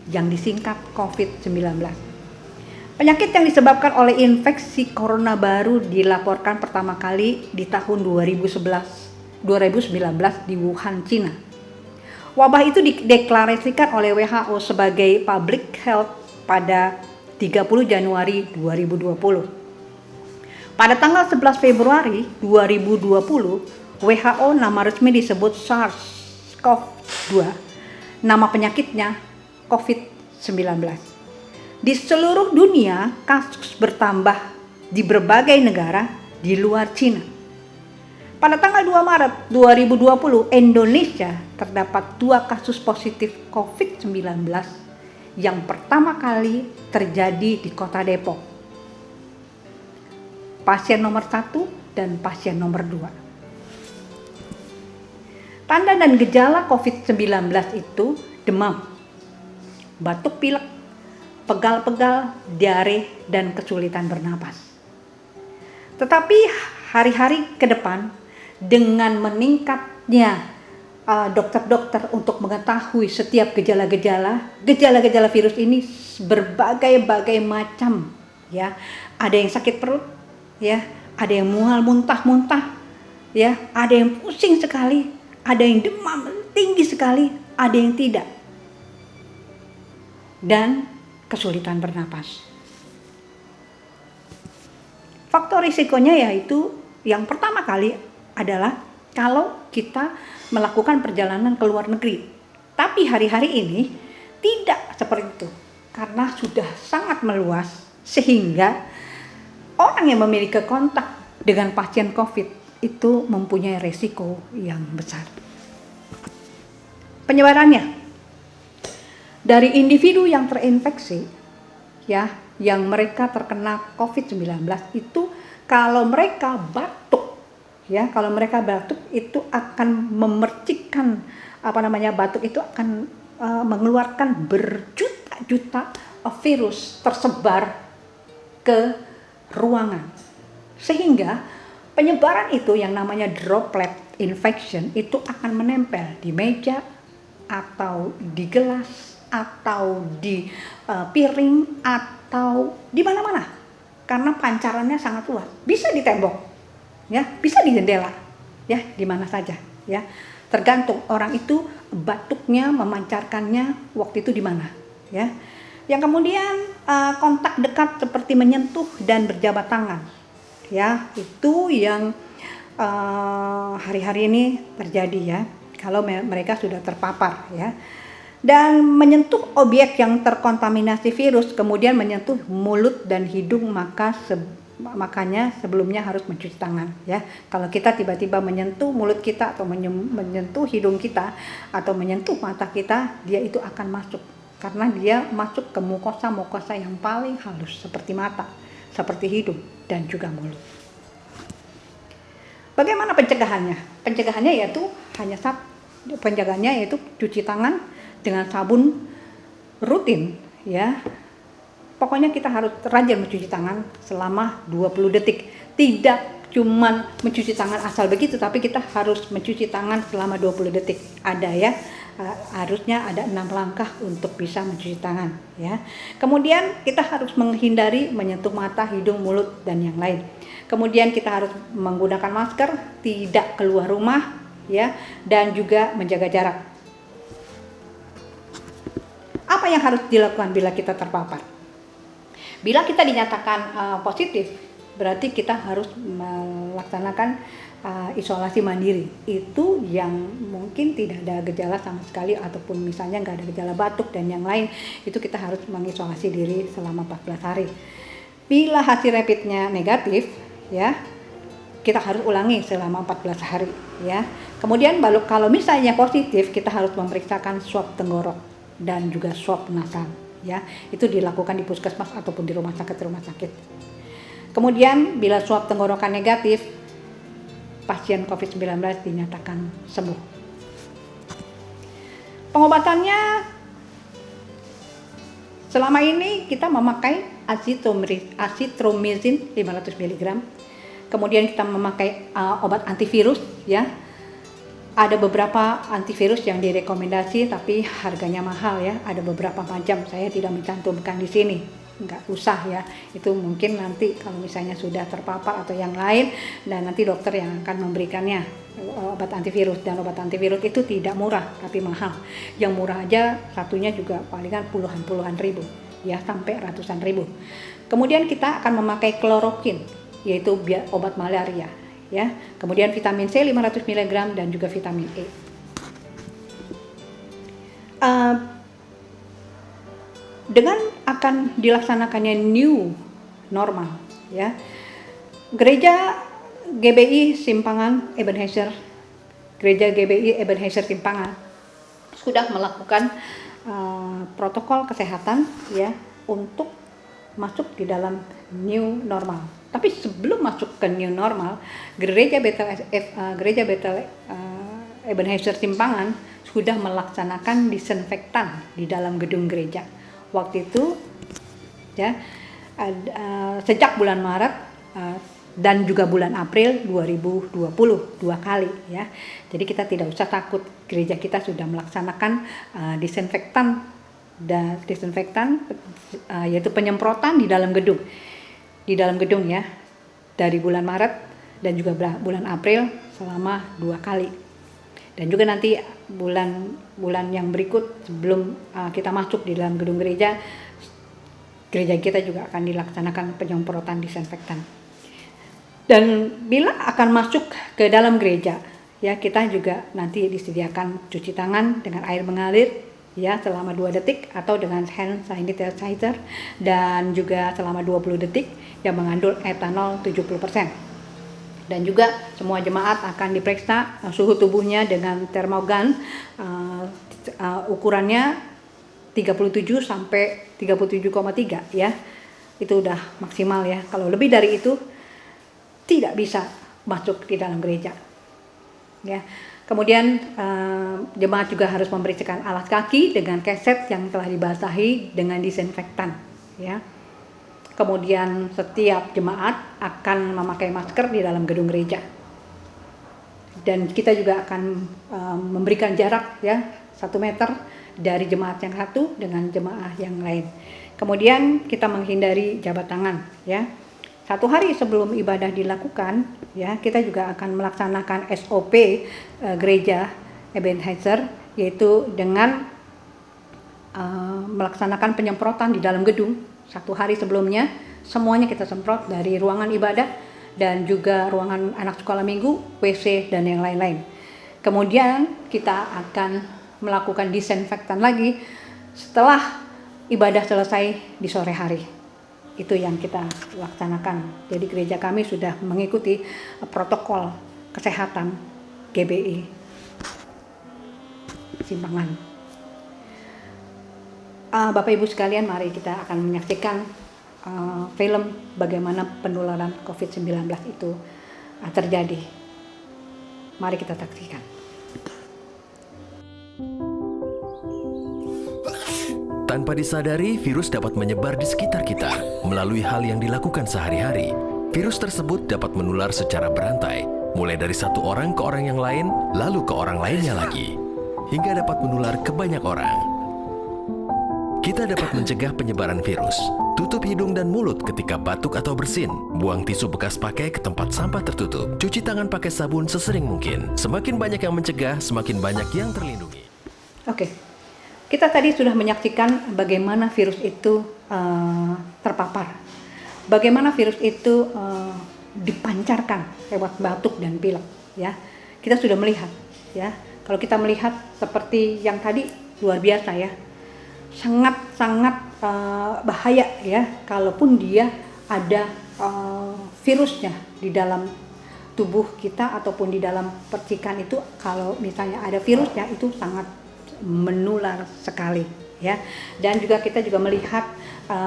yang disingkat COVID-19. Penyakit yang disebabkan oleh infeksi corona baru dilaporkan pertama kali di tahun 2019 di Wuhan, Cina. Wabah itu dideklarasikan oleh WHO sebagai public health pada 30 Januari 2020. Pada tanggal 11 Februari 2020, WHO nama resmi disebut SARS-CoV-2. Nama penyakitnya COVID-19. Di seluruh dunia, kasus bertambah di berbagai negara di luar Cina. Pada tanggal 2 Maret 2020, Indonesia terdapat 2 kasus positif COVID-19 yang pertama kali terjadi di Kota Depok. Pasien nomor 1 dan pasien nomor 2. Tanda dan gejala COVID-19 itu demam, batuk pilek, pegal-pegal, diare, dan kesulitan bernapas. Tetapi hari-hari ke depan, dengan meningkatnya dokter-dokter untuk mengetahui setiap gejala virus ini berbagai macam, ya. Ada yang sakit perut, ya, ada yang mual muntah-muntah, ya, ada yang pusing sekali, ada yang demam tinggi sekali, ada yang tidak, dan kesulitan bernapas. Faktor risikonya yaitu yang pertama kali adalah kalau kita melakukan perjalanan ke luar negeri. Tapi hari-hari ini tidak seperti itu karena sudah sangat meluas sehingga orang yang memiliki kontak dengan pasien COVID itu mempunyai resiko yang besar. Penyebarannya dari individu yang terinfeksi, ya, yang mereka terkena COVID-19 itu kalau mereka batuk, ya, kalau mereka batuk itu akan memercikkan batuk itu akan mengeluarkan berjuta-juta virus tersebar ke ruangan, sehingga penyebaran itu yang namanya droplet infection itu akan menempel di meja atau di gelas atau di piring atau di mana-mana karena pancarannya sangat luas. Bisa di tembok, ya, bisa di jendela, ya, di mana saja, ya. Tergantung orang itu batuknya memancarkannya waktu itu di mana, ya. Yang kemudian kontak dekat seperti menyentuh dan berjabat tangan, ya, itu yang hari-hari ini terjadi, ya, kalau mereka sudah terpapar, ya. Dan menyentuh objek yang terkontaminasi virus, kemudian menyentuh mulut dan hidung, makanya sebelumnya harus mencuci tangan, ya. Kalau kita tiba-tiba menyentuh mulut kita atau menyentuh hidung kita atau menyentuh mata kita, dia itu akan masuk karena dia masuk ke mukosa yang paling halus seperti mata, seperti hidung dan juga mulut. Bagaimana pencegahannya? Pencegahannya yaitu yaitu cuci tangan dengan sabun rutin, ya. Pokoknya kita harus rajin mencuci tangan selama 20 detik. Tidak cuman mencuci tangan asal begitu, tapi kita harus mencuci tangan selama 20 detik. Ada, ya, harusnya ada 6 langkah untuk bisa mencuci tangan, ya. Kemudian kita harus menghindari menyentuh mata, hidung, mulut, dan yang lain. Kemudian kita harus menggunakan masker, tidak keluar rumah, ya, dan juga menjaga jarak. Apa yang harus dilakukan bila kita terpapar? Bila kita dinyatakan positif, berarti kita harus melaksanakan isolasi mandiri. Itu yang mungkin tidak ada gejala sama sekali ataupun misalnya nggak ada gejala batuk dan yang lain, itu kita harus mengisolasi diri selama 14 hari. Bila hasil rapidnya negatif, ya, kita harus ulangi selama 14 hari ya. Kemudian kalau misalnya positif, kita harus memeriksakan swab tenggorok dan juga swab nasal ya. Itu dilakukan di puskesmas ataupun di rumah sakit. Kemudian bila swab tenggorokan negatif, pasien COVID-19 dinyatakan sembuh. Pengobatannya selama ini kita memakai azithromycin 500 mg. Kemudian kita memakai obat antivirus ya. Ada beberapa antivirus yang direkomendasi tapi harganya mahal ya. Ada beberapa macam, saya tidak mencantumkan di sini. Nggak usah ya. Itu mungkin nanti kalau misalnya sudah terpapar atau yang lain, dan nanti dokter yang akan memberikannya obat antivirus. Dan obat antivirus itu tidak murah tapi mahal. Yang murah aja satunya juga palingan puluhan ribu ya, sampai ratusan ribu. Kemudian kita akan memakai kloroquine, yaitu obat malaria ya. Kemudian vitamin C 500 mg dan juga vitamin E. Dengan akan dilaksanakannya new normal ya. Gereja GBI Simpangan Ebenezer Simpangan sudah melakukan protokol kesehatan ya untuk masuk di dalam new normal. Tapi sebelum masuk ke new normal, Gereja Bethel Ebenezer Simpangan sudah melaksanakan disinfektan di dalam gedung gereja. Waktu itu ya sejak bulan Maret dan juga bulan April 2020 2 kali ya. Jadi kita tidak usah takut, gereja kita sudah melaksanakan disinfektan yaitu penyemprotan di dalam gedung ya, dari bulan Maret dan juga bulan April selama 2 kali. Dan juga nanti bulan yang berikut sebelum kita masuk di dalam gedung gereja kita juga akan dilaksanakan penyemprotan disinfektan. Dan bila akan masuk ke dalam gereja ya, kita juga nanti disediakan cuci tangan dengan air mengalir ya selama 2 detik atau dengan hand sanitizer, dan juga selama 20 detik yang mengandung etanol 70%. Dan juga semua jemaat akan diperiksa suhu tubuhnya dengan termogan, ukurannya 37 sampai 37,3 ya. Itu udah maksimal ya. Kalau lebih dari itu tidak bisa masuk di dalam gereja. Ya. Kemudian jemaat juga harus memeriksakan alas kaki dengan keset yang telah dibasahi dengan disinfektan ya. Kemudian setiap jemaat akan memakai masker di dalam gedung gereja. Dan kita juga akan memberikan jarak ya 1 meter dari jemaat yang satu dengan jemaah yang lain. Kemudian kita menghindari jabat tangan ya. 1 hari sebelum ibadah dilakukan ya, kita juga akan melaksanakan SOP gereja Ebenezer, yaitu dengan melaksanakan penyemprotan di dalam gedung. 1 hari sebelumnya semuanya kita semprot, dari ruangan ibadah dan juga ruangan anak sekolah minggu, WC dan yang lain-lain. Kemudian kita akan melakukan disinfektan lagi setelah ibadah selesai di sore hari. Itu yang kita laksanakan. Jadi gereja kami sudah mengikuti protokol kesehatan GBI Simpangan. Bapak Ibu sekalian, mari kita akan menyaksikan film bagaimana penularan COVID-19 itu terjadi. Mari kita saksikan. Tanpa disadari, virus dapat menyebar di sekitar kita melalui hal yang dilakukan sehari-hari. Virus tersebut dapat menular secara berantai, mulai dari satu orang ke orang yang lain, lalu ke orang lainnya lagi, hingga dapat menular ke banyak orang. Kita dapat mencegah penyebaran virus. Tutup hidung dan mulut ketika batuk atau bersin. Buang tisu bekas pakai ke tempat sampah tertutup. Cuci tangan pakai sabun sesering mungkin. Semakin banyak yang mencegah, semakin banyak yang terlindungi. Oke. Kita tadi sudah menyaksikan bagaimana virus itu terpapar. Bagaimana virus itu dipancarkan lewat batuk dan pilek, ya. Kita sudah melihat, ya. Kalau kita melihat seperti yang tadi, luar biasa ya. Sangat bahaya ya, kalaupun dia ada virusnya di dalam tubuh kita ataupun di dalam percikan itu, kalau misalnya ada virusnya itu sangat menular sekali ya. Dan juga kita juga melihat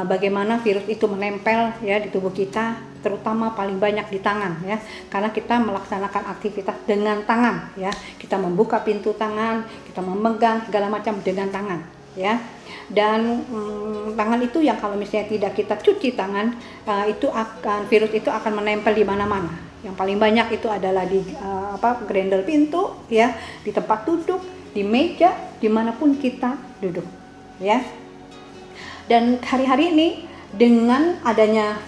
bagaimana virus itu menempel ya di tubuh kita, terutama paling banyak di tangan ya, karena kita melaksanakan aktivitas dengan tangan ya. Kita membuka pintu tangan, kita memegang segala macam dengan tangan ya. Dan tangan itu yang kalau misalnya tidak kita cuci tangan, virus itu akan menempel di mana-mana. Yang paling banyak itu adalah di grendel pintu ya, di tempat duduk, di meja, dimanapun kita duduk ya. Dan hari-hari ini dengan adanya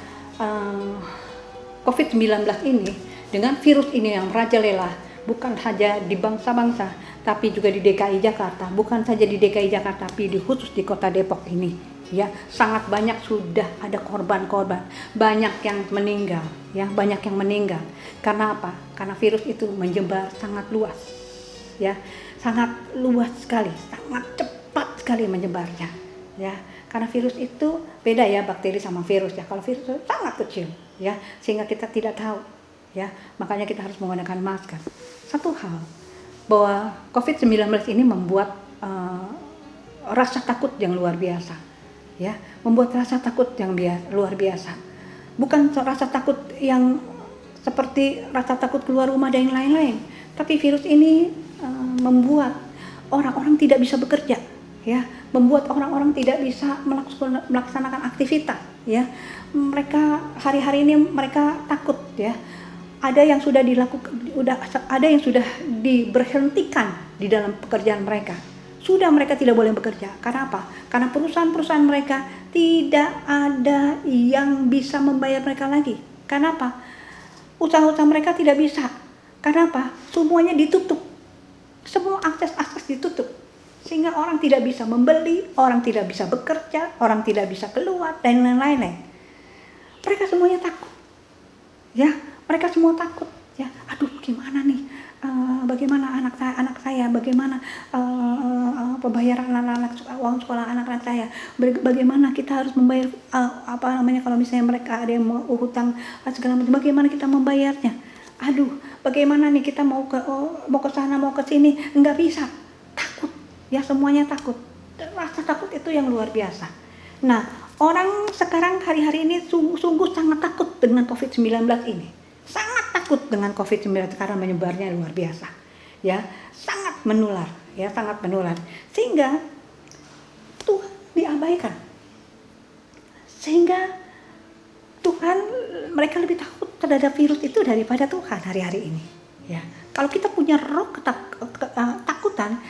COVID-19 ini, dengan virus ini yang merajalela, bukan saja di bangsa-bangsa, tapi juga di DKI Jakarta, bukan saja di DKI Jakarta, tapi khusus di kota Depok ini, ya sangat banyak sudah ada korban-korban, banyak yang meninggal, ya banyak yang meninggal. Karena apa? Karena virus itu menyebar sangat luas, ya sangat luas sekali, sangat cepat sekali menyebarnya, ya. Karena virus itu beda ya, bakteri sama virus ya. Kalau virus itu sangat kecil, ya sehingga kita tidak tahu. Ya, makanya kita harus menggunakan masker. Satu hal, bahwa COVID-19 ini membuat rasa takut yang luar biasa, ya, membuat rasa takut yang luar biasa. Bukan rasa takut yang seperti rasa takut keluar rumah dan yang lain-lain, tapi virus ini membuat orang-orang tidak bisa bekerja, ya, membuat orang-orang tidak bisa melaksanakan aktivitas, ya. Mereka hari-hari ini mereka takut, ya. Ada yang sudah diberhentikan di dalam pekerjaan mereka. Sudah mereka tidak boleh bekerja. Karena apa? Karena perusahaan-perusahaan mereka tidak ada yang bisa membayar mereka lagi. Karena apa? Usaha-usaha mereka tidak bisa. Karena apa? Semuanya ditutup. Semua akses-akses ditutup. Sehingga orang tidak bisa membeli, orang tidak bisa bekerja, orang tidak bisa keluar, dan lain-lain. Mereka semuanya takut. Ya. Mereka semua takut, ya. Aduh, gimana nih? Bagaimana anak saya? Bagaimana pembayaran uang sekolah anak-anak saya? Bagaimana kita harus membayar kalau misalnya mereka ada yang mau hutang segala macam? Bagaimana kita membayarnya? Aduh, bagaimana nih kita mau ke sana, mau ke sini? Nggak bisa. Takut, ya semuanya takut. Rasa takut itu yang luar biasa. Nah, orang sekarang hari-hari ini sungguh sangat takut dengan COVID-19 ini. Sangat takut dengan COVID-19 karena menyebarnya luar biasa, ya, sangat menular, ya, sangat menular, sehingga Tuhan diabaikan, sehingga Tuhan, mereka lebih takut terhadap virus itu daripada Tuhan hari-hari ini, ya. Kalau kita punya roh ketakutan,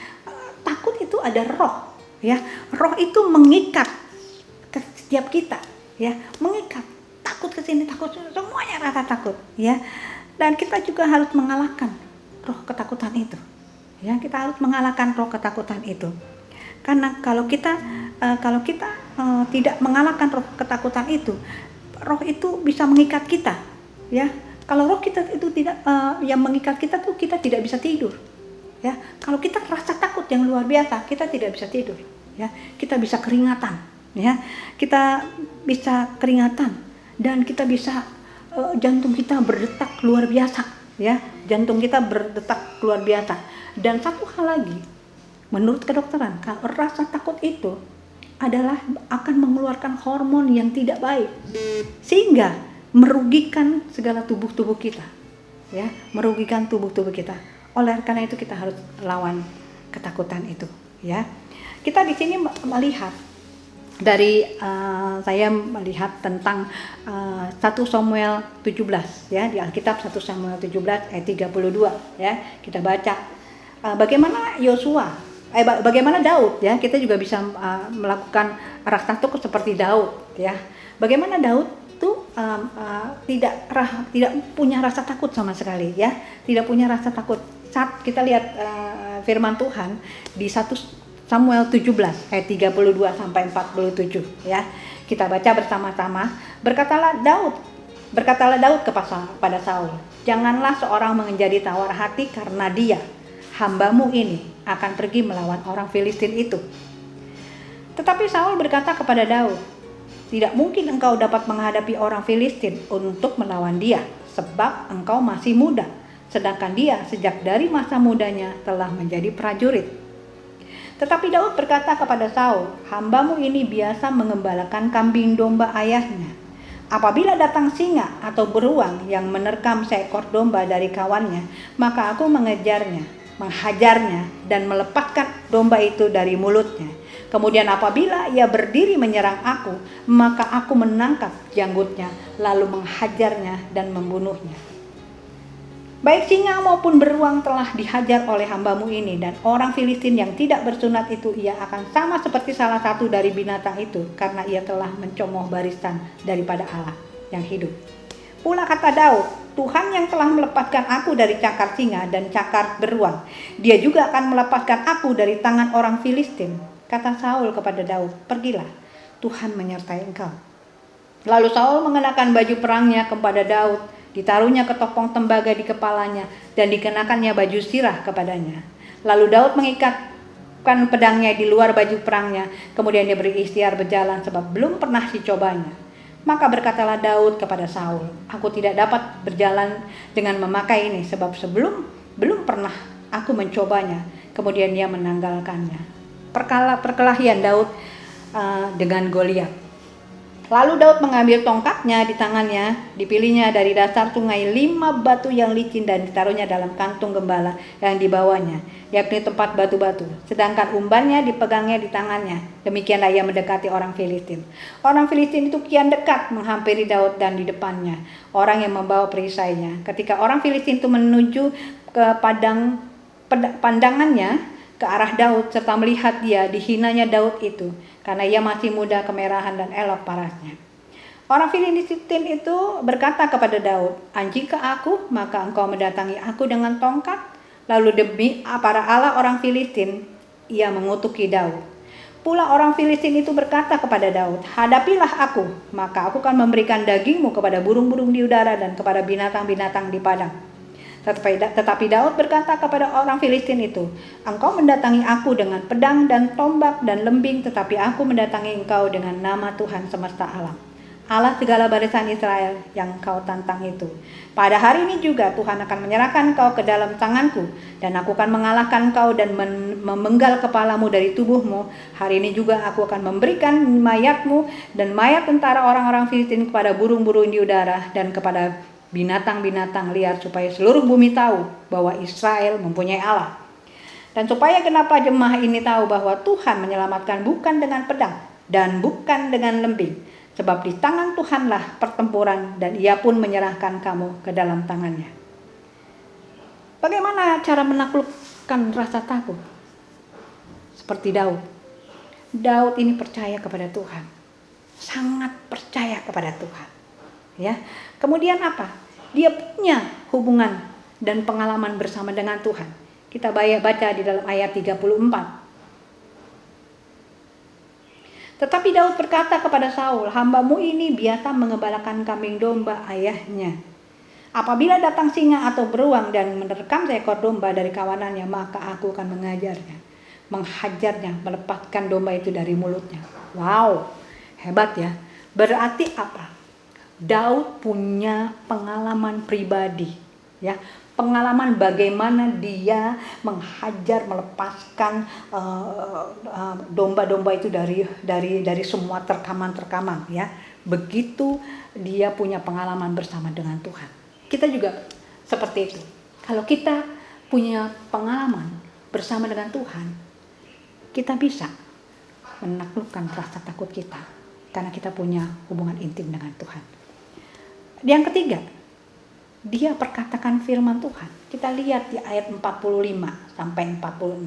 takut itu ada roh, ya, roh itu mengikat ke setiap kita, ya, mengikat. Takut ke sini, takut semuanya rasa takut, ya. Dan kita juga harus mengalahkan roh ketakutan itu. Ya, kita harus mengalahkan roh ketakutan itu. Karena kalau kita tidak mengalahkan roh ketakutan itu, roh itu bisa mengikat kita, ya. Kalau roh kita itu tidak yang mengikat kita tuh, kita tidak bisa tidur. Ya, kalau kita rasa takut yang luar biasa, kita tidak bisa tidur, ya. Kita bisa keringatan, ya. Kita bisa keringatan. Dan kita bisa jantung kita berdetak luar biasa, ya, jantung kita berdetak luar biasa. Dan satu hal lagi, menurut kedokteran, kalau rasa takut itu adalah akan mengeluarkan hormon yang tidak baik, sehingga merugikan segala tubuh kita, ya, merugikan tubuh kita. Oleh karena itu kita harus lawan ketakutan itu, ya. Kita di sini melihat dari saya melihat tentang 1 Samuel 17, ya, di Alkitab 1 Samuel 17 ayat 32, ya. Kita baca bagaimana bagaimana Daud, ya. Kita juga bisa melakukan rasa takut seperti Daud, ya. Bagaimana Daud tuh tidak punya rasa takut sama sekali, ya. Tidak punya rasa takut. Saat kita lihat firman Tuhan di 1 Samuel 17 ayat 32 sampai 47, ya. Kita baca bersama-sama. Berkatalah Daud kepada Saul, "Janganlah seorang menjadi tawar hati karena dia, hambamu ini, akan pergi melawan orang Filistin itu." Tetapi Saul berkata kepada Daud, "Tidak mungkin engkau dapat menghadapi orang Filistin untuk melawan dia, sebab engkau masih muda, sedangkan dia sejak dari masa mudanya telah menjadi prajurit. Tetapi Daud berkata kepada Saul, hambamu ini biasa mengembalakan kambing domba ayahnya. Apabila datang singa atau beruang yang menerkam seekor domba dari kawannya, maka aku menghajarnya dan melepaskan domba itu dari mulutnya. Kemudian apabila ia berdiri menyerang aku, maka aku menangkap janggutnya, lalu menghajarnya dan membunuhnya. Baik singa maupun beruang telah dihajar oleh hambamu ini, dan orang Filistin yang tidak bersunat itu ia akan sama seperti salah satu dari binatang itu, karena ia telah mencomoh barisan daripada Allah yang hidup. Pula kata Daud, Tuhan yang telah melepaskan aku dari cakar singa dan cakar beruang, dia juga akan melepaskan aku dari tangan orang Filistin. Kata Saul kepada Daud, pergilah, Tuhan menyertai engkau. Lalu Saul mengenakan baju perangnya kepada Daud, ditaruhnya ketopong tembaga di kepalanya, dan dikenakannya baju sirah kepadanya. Lalu Daud mengikatkan pedangnya di luar baju perangnya, kemudian dia berikhtiar berjalan sebab belum pernah dicobanya. Maka berkatalah Daud kepada Saul, aku tidak dapat berjalan dengan memakai ini, sebab belum pernah aku mencobanya. Kemudian dia menanggalkannya. Perkelahian Daud dengan Goliat. Lalu Daud mengambil tongkatnya di tangannya, dipilihnya dari dasar sungai 5 batu yang licin dan ditaruhnya dalam kantung gembala yang dibawanya, yakni tempat batu-batu. Sedangkan umbannya dipegangnya di tangannya. Demikianlah ia mendekati orang Filistin. Orang Filistin itu kian dekat menghampiri Daud dan di depannya orang yang membawa perisainya. Ketika orang Filistin itu menuju ke pandangannya ke arah Daud serta melihat dia, dihinanya Daud itu karena ia masih muda, kemerahan dan elok parasnya. Orang Filistin itu berkata kepada Daud, anjingkah aku, maka engkau mendatangi aku dengan tongkat? Lalu demi para Allah orang Filistin, ia mengutuki Daud. Pula orang Filistin itu berkata kepada Daud, hadapilah aku, maka aku akan memberikan dagingmu kepada burung-burung di udara dan kepada binatang-binatang di padang. Tetapi Daud berkata kepada orang Filistin itu, engkau mendatangi aku dengan pedang dan tombak dan lembing, tetapi aku mendatangi engkau dengan nama Tuhan semesta alam, Allah segala barisan Israel yang kau tantang itu. Pada hari ini juga Tuhan akan menyerahkan kau ke dalam tanganku, dan aku akan mengalahkan kau dan memenggal kepalamu dari tubuhmu. Hari ini juga aku akan memberikan mayatmu dan mayat tentara orang-orang Filistin kepada burung-burung di udara dan kepada binatang-binatang liar, supaya seluruh bumi tahu bahwa Israel mempunyai Allah. Dan supaya kenapa jemaah ini tahu bahwa Tuhan menyelamatkan bukan dengan pedang dan bukan dengan lembing, sebab di tangan Tuhanlah pertempuran, dan ia pun menyerahkan kamu ke dalam tangannya. Bagaimana cara menaklukkan rasa takut? Seperti Daud. Daud ini percaya kepada Tuhan, sangat percaya kepada Tuhan. Ya, kemudian apa? Dia punya hubungan dan pengalaman bersama dengan Tuhan. Kita baca di dalam ayat 34. Tetapi Daud berkata kepada Saul, hambamu ini biasa mengembalakan kambing domba ayahnya. Apabila datang singa atau beruang dan menerkam seekor domba dari kawanannya, maka aku akan menghajarnya, melepaskan domba itu dari mulutnya. Wow, hebat ya. Berarti apa? Daud punya pengalaman pribadi, ya, pengalaman bagaimana dia menghajar, melepaskan domba-domba itu dari semua terkaman, ya. Begitu dia punya pengalaman bersama dengan Tuhan. Kita juga seperti itu. Kalau kita punya pengalaman bersama dengan Tuhan, kita bisa menaklukkan rasa takut kita karena kita punya hubungan intim dengan Tuhan. Yang ketiga, dia perkatakan firman Tuhan. Kita lihat di ayat 45 sampai 46.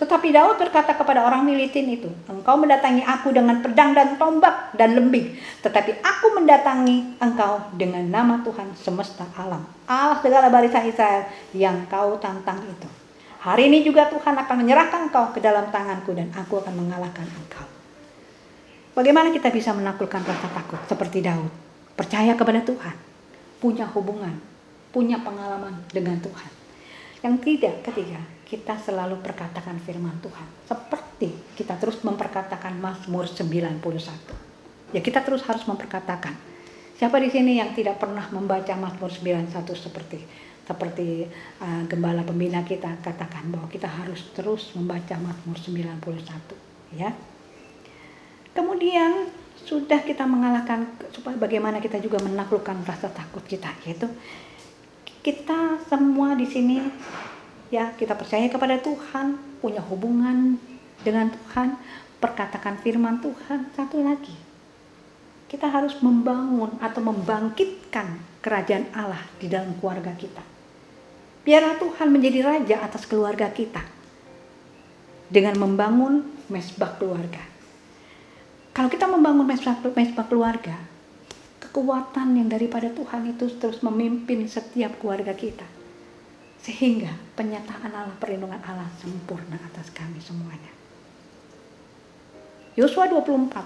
Tetapi Daud berkata kepada orang Filistin itu, engkau mendatangi aku dengan pedang dan tombak dan lembing, tetapi aku mendatangi engkau dengan nama Tuhan semesta alam, Allah segala barisan Israel yang kau tantang itu. Hari ini juga Tuhan akan menyerahkan engkau ke dalam tanganku, dan aku akan mengalahkan engkau. Bagaimana kita bisa menaklukkan rasa takut seperti Daud? Percaya kepada Tuhan, punya hubungan, punya pengalaman dengan Tuhan. Yang ketiga, kita selalu perkatakan firman Tuhan. Seperti kita terus memperkatakan Mazmur 91. Ya, kita terus harus memperkatakan. Siapa di sini yang tidak pernah membaca Mazmur 91 seperti gembala pembina kita katakan bahwa kita harus terus membaca Mazmur 91, ya. Kemudian sudah kita mengalahkan, supaya bagaimana kita juga menaklukkan rasa takut kita, yaitu kita semua di sini, ya, kita percaya kepada Tuhan, punya hubungan dengan Tuhan, perkatakan firman Tuhan. Satu lagi, kita harus membangun atau membangkitkan kerajaan Allah di dalam keluarga kita. Biarlah Tuhan menjadi raja atas keluarga kita dengan membangun mesbah keluarga. Kalau kita membangun mesbah keluarga, kekuatan yang daripada Tuhan itu terus memimpin setiap keluarga kita. Sehingga penyataan Allah, perlindungan Allah sempurna atas kami semuanya. Yosua 24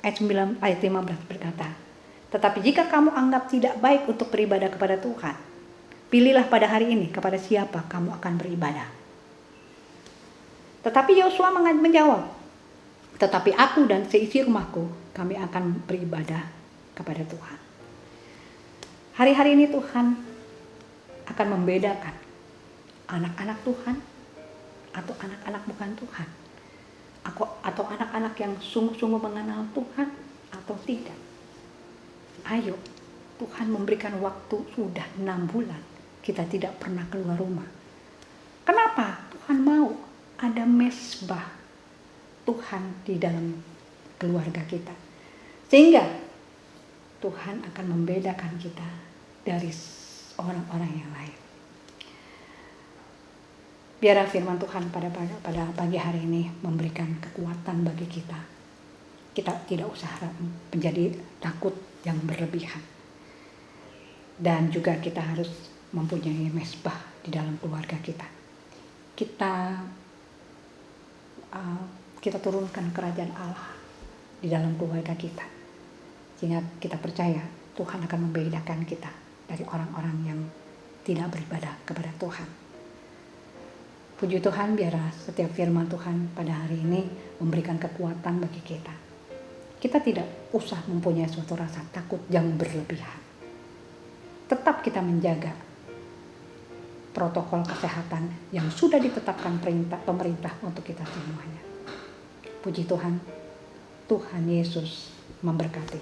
ayat 15 berkata, "Tetapi jika kamu anggap tidak baik untuk beribadah kepada Tuhan, pilihlah pada hari ini kepada siapa kamu akan beribadah." Tetapi Yosua menjawab, "Tetapi aku dan seisi rumahku, kami akan beribadah kepada Tuhan." Hari-hari ini Tuhan akan membedakan anak-anak Tuhan atau anak-anak bukan Tuhan, atau anak-anak yang sungguh-sungguh mengenal Tuhan atau tidak. Ayo, Tuhan memberikan waktu sudah 6 bulan kita tidak pernah keluar rumah. Kenapa? Tuhan mau ada mesbah Tuhan di dalam keluarga kita, sehingga Tuhan akan membedakan kita dari orang-orang yang lain. Biarlah firman Tuhan pada pagi hari ini memberikan kekuatan bagi kita. Kita tidak usah menjadi takut yang berlebihan, dan juga kita harus mempunyai mesbah di dalam keluarga kita. Kita turunkan kerajaan Allah di dalam keluarga kita, sehingga kita percaya Tuhan akan membedakan kita dari orang-orang yang tidak beribadah kepada Tuhan. Puji Tuhan, biarlah setiap firman Tuhan pada hari ini memberikan kekuatan bagi kita. Kita tidak usah mempunyai suatu rasa takut yang berlebihan. Tetap kita menjaga protokol kesehatan yang sudah ditetapkan pemerintah untuk kita semuanya. Puji Tuhan, Tuhan Yesus memberkati.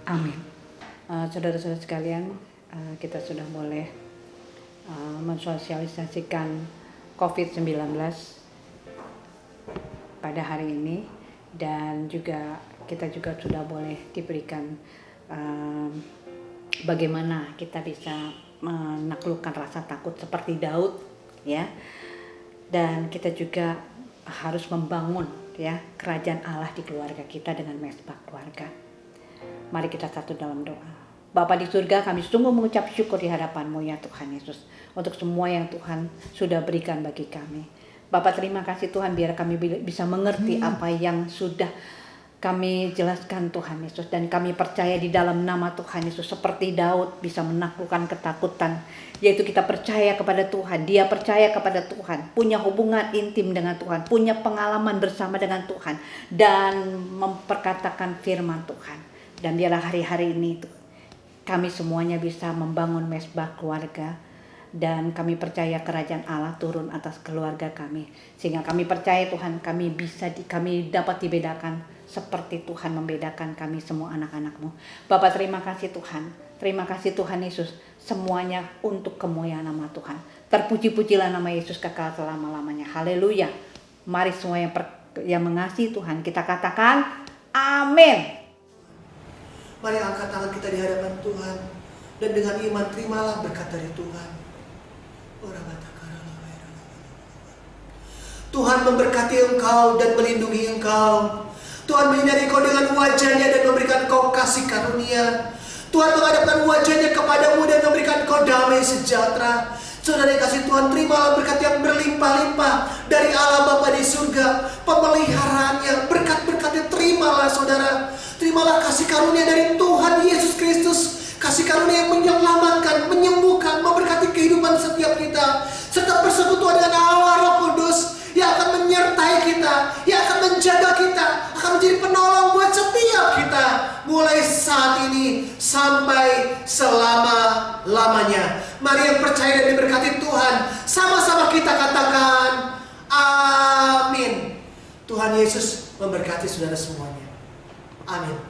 Amin. Saudara-saudara sekalian, kita sudah boleh mensosialisasikan COVID-19 pada hari ini, dan juga kita juga sudah boleh diberikan bagaimana kita bisa menaklukkan rasa takut seperti Daud, ya. Dan kita juga harus membangun, ya, kerajaan Allah di keluarga kita dengan mesbah keluarga. Mari kita satu dalam doa. Bapa di surga, kami sungguh mengucap syukur di hadapan-Mu, ya Tuhan Yesus, untuk semua yang Tuhan sudah berikan bagi kami. Bapak, terima kasih Tuhan, biar kami bisa mengerti apa yang sudah kami jelaskan Tuhan Yesus, dan kami percaya di dalam nama Tuhan Yesus seperti Daud bisa menaklukkan ketakutan, yaitu kita percaya kepada Tuhan, dia percaya kepada Tuhan, punya hubungan intim dengan Tuhan, punya pengalaman bersama dengan Tuhan, dan memperkatakan firman Tuhan. Dan biarlah hari-hari ini kami semuanya bisa membangun mesbah keluarga, dan kami percaya kerajaan Allah turun atas keluarga kami, sehingga kami percaya Tuhan, kami dapat dibedakan seperti Tuhan membedakan kami semua anak-anak-Mu. Bapak, terima kasih Tuhan. Terima kasih Tuhan Yesus. Semuanya untuk kemuliaan nama Tuhan. Terpuji-pujilah nama Yesus kekal selama-lamanya. Haleluya. Mari semua yang mengasihi Tuhan, kita katakan amin. Mari angkat tangan kita di hadapan Tuhan, dan dengan iman terimalah berkat dari Tuhan. Tuhan memberkati engkau dan melindungi engkau. Tuhan menyinari engkau dengan wajah-Nya dan memberikan engkau kasih karunia. Tuhan menghadapkan wajah-Nya kepadamu dan memberikan engkau damai sejahtera. Saudara yang kasih Tuhan, terimalah berkat yang berlimpah-limpah dari Allah Bapa di surga. Pemeliharaannya, berkat-berkatnya terimalah saudara. Terimalah kasih karunia dari Tuhan Yesus Kristus. Kasih karunia yang menyelamatkan, menyembuhkan, memberkati kehidupan setiap kita. Serta persekutuan dengan Allah Roh Kudus yang akan menyertai kita, yang akan menjaga kita, akan menjadi penolong buat setiap kita. Mulai saat ini sampai selama-lamanya. Mari yang percaya dan diberkati Tuhan, sama-sama kita katakan amin. Tuhan Yesus memberkati saudara semuanya. Amin.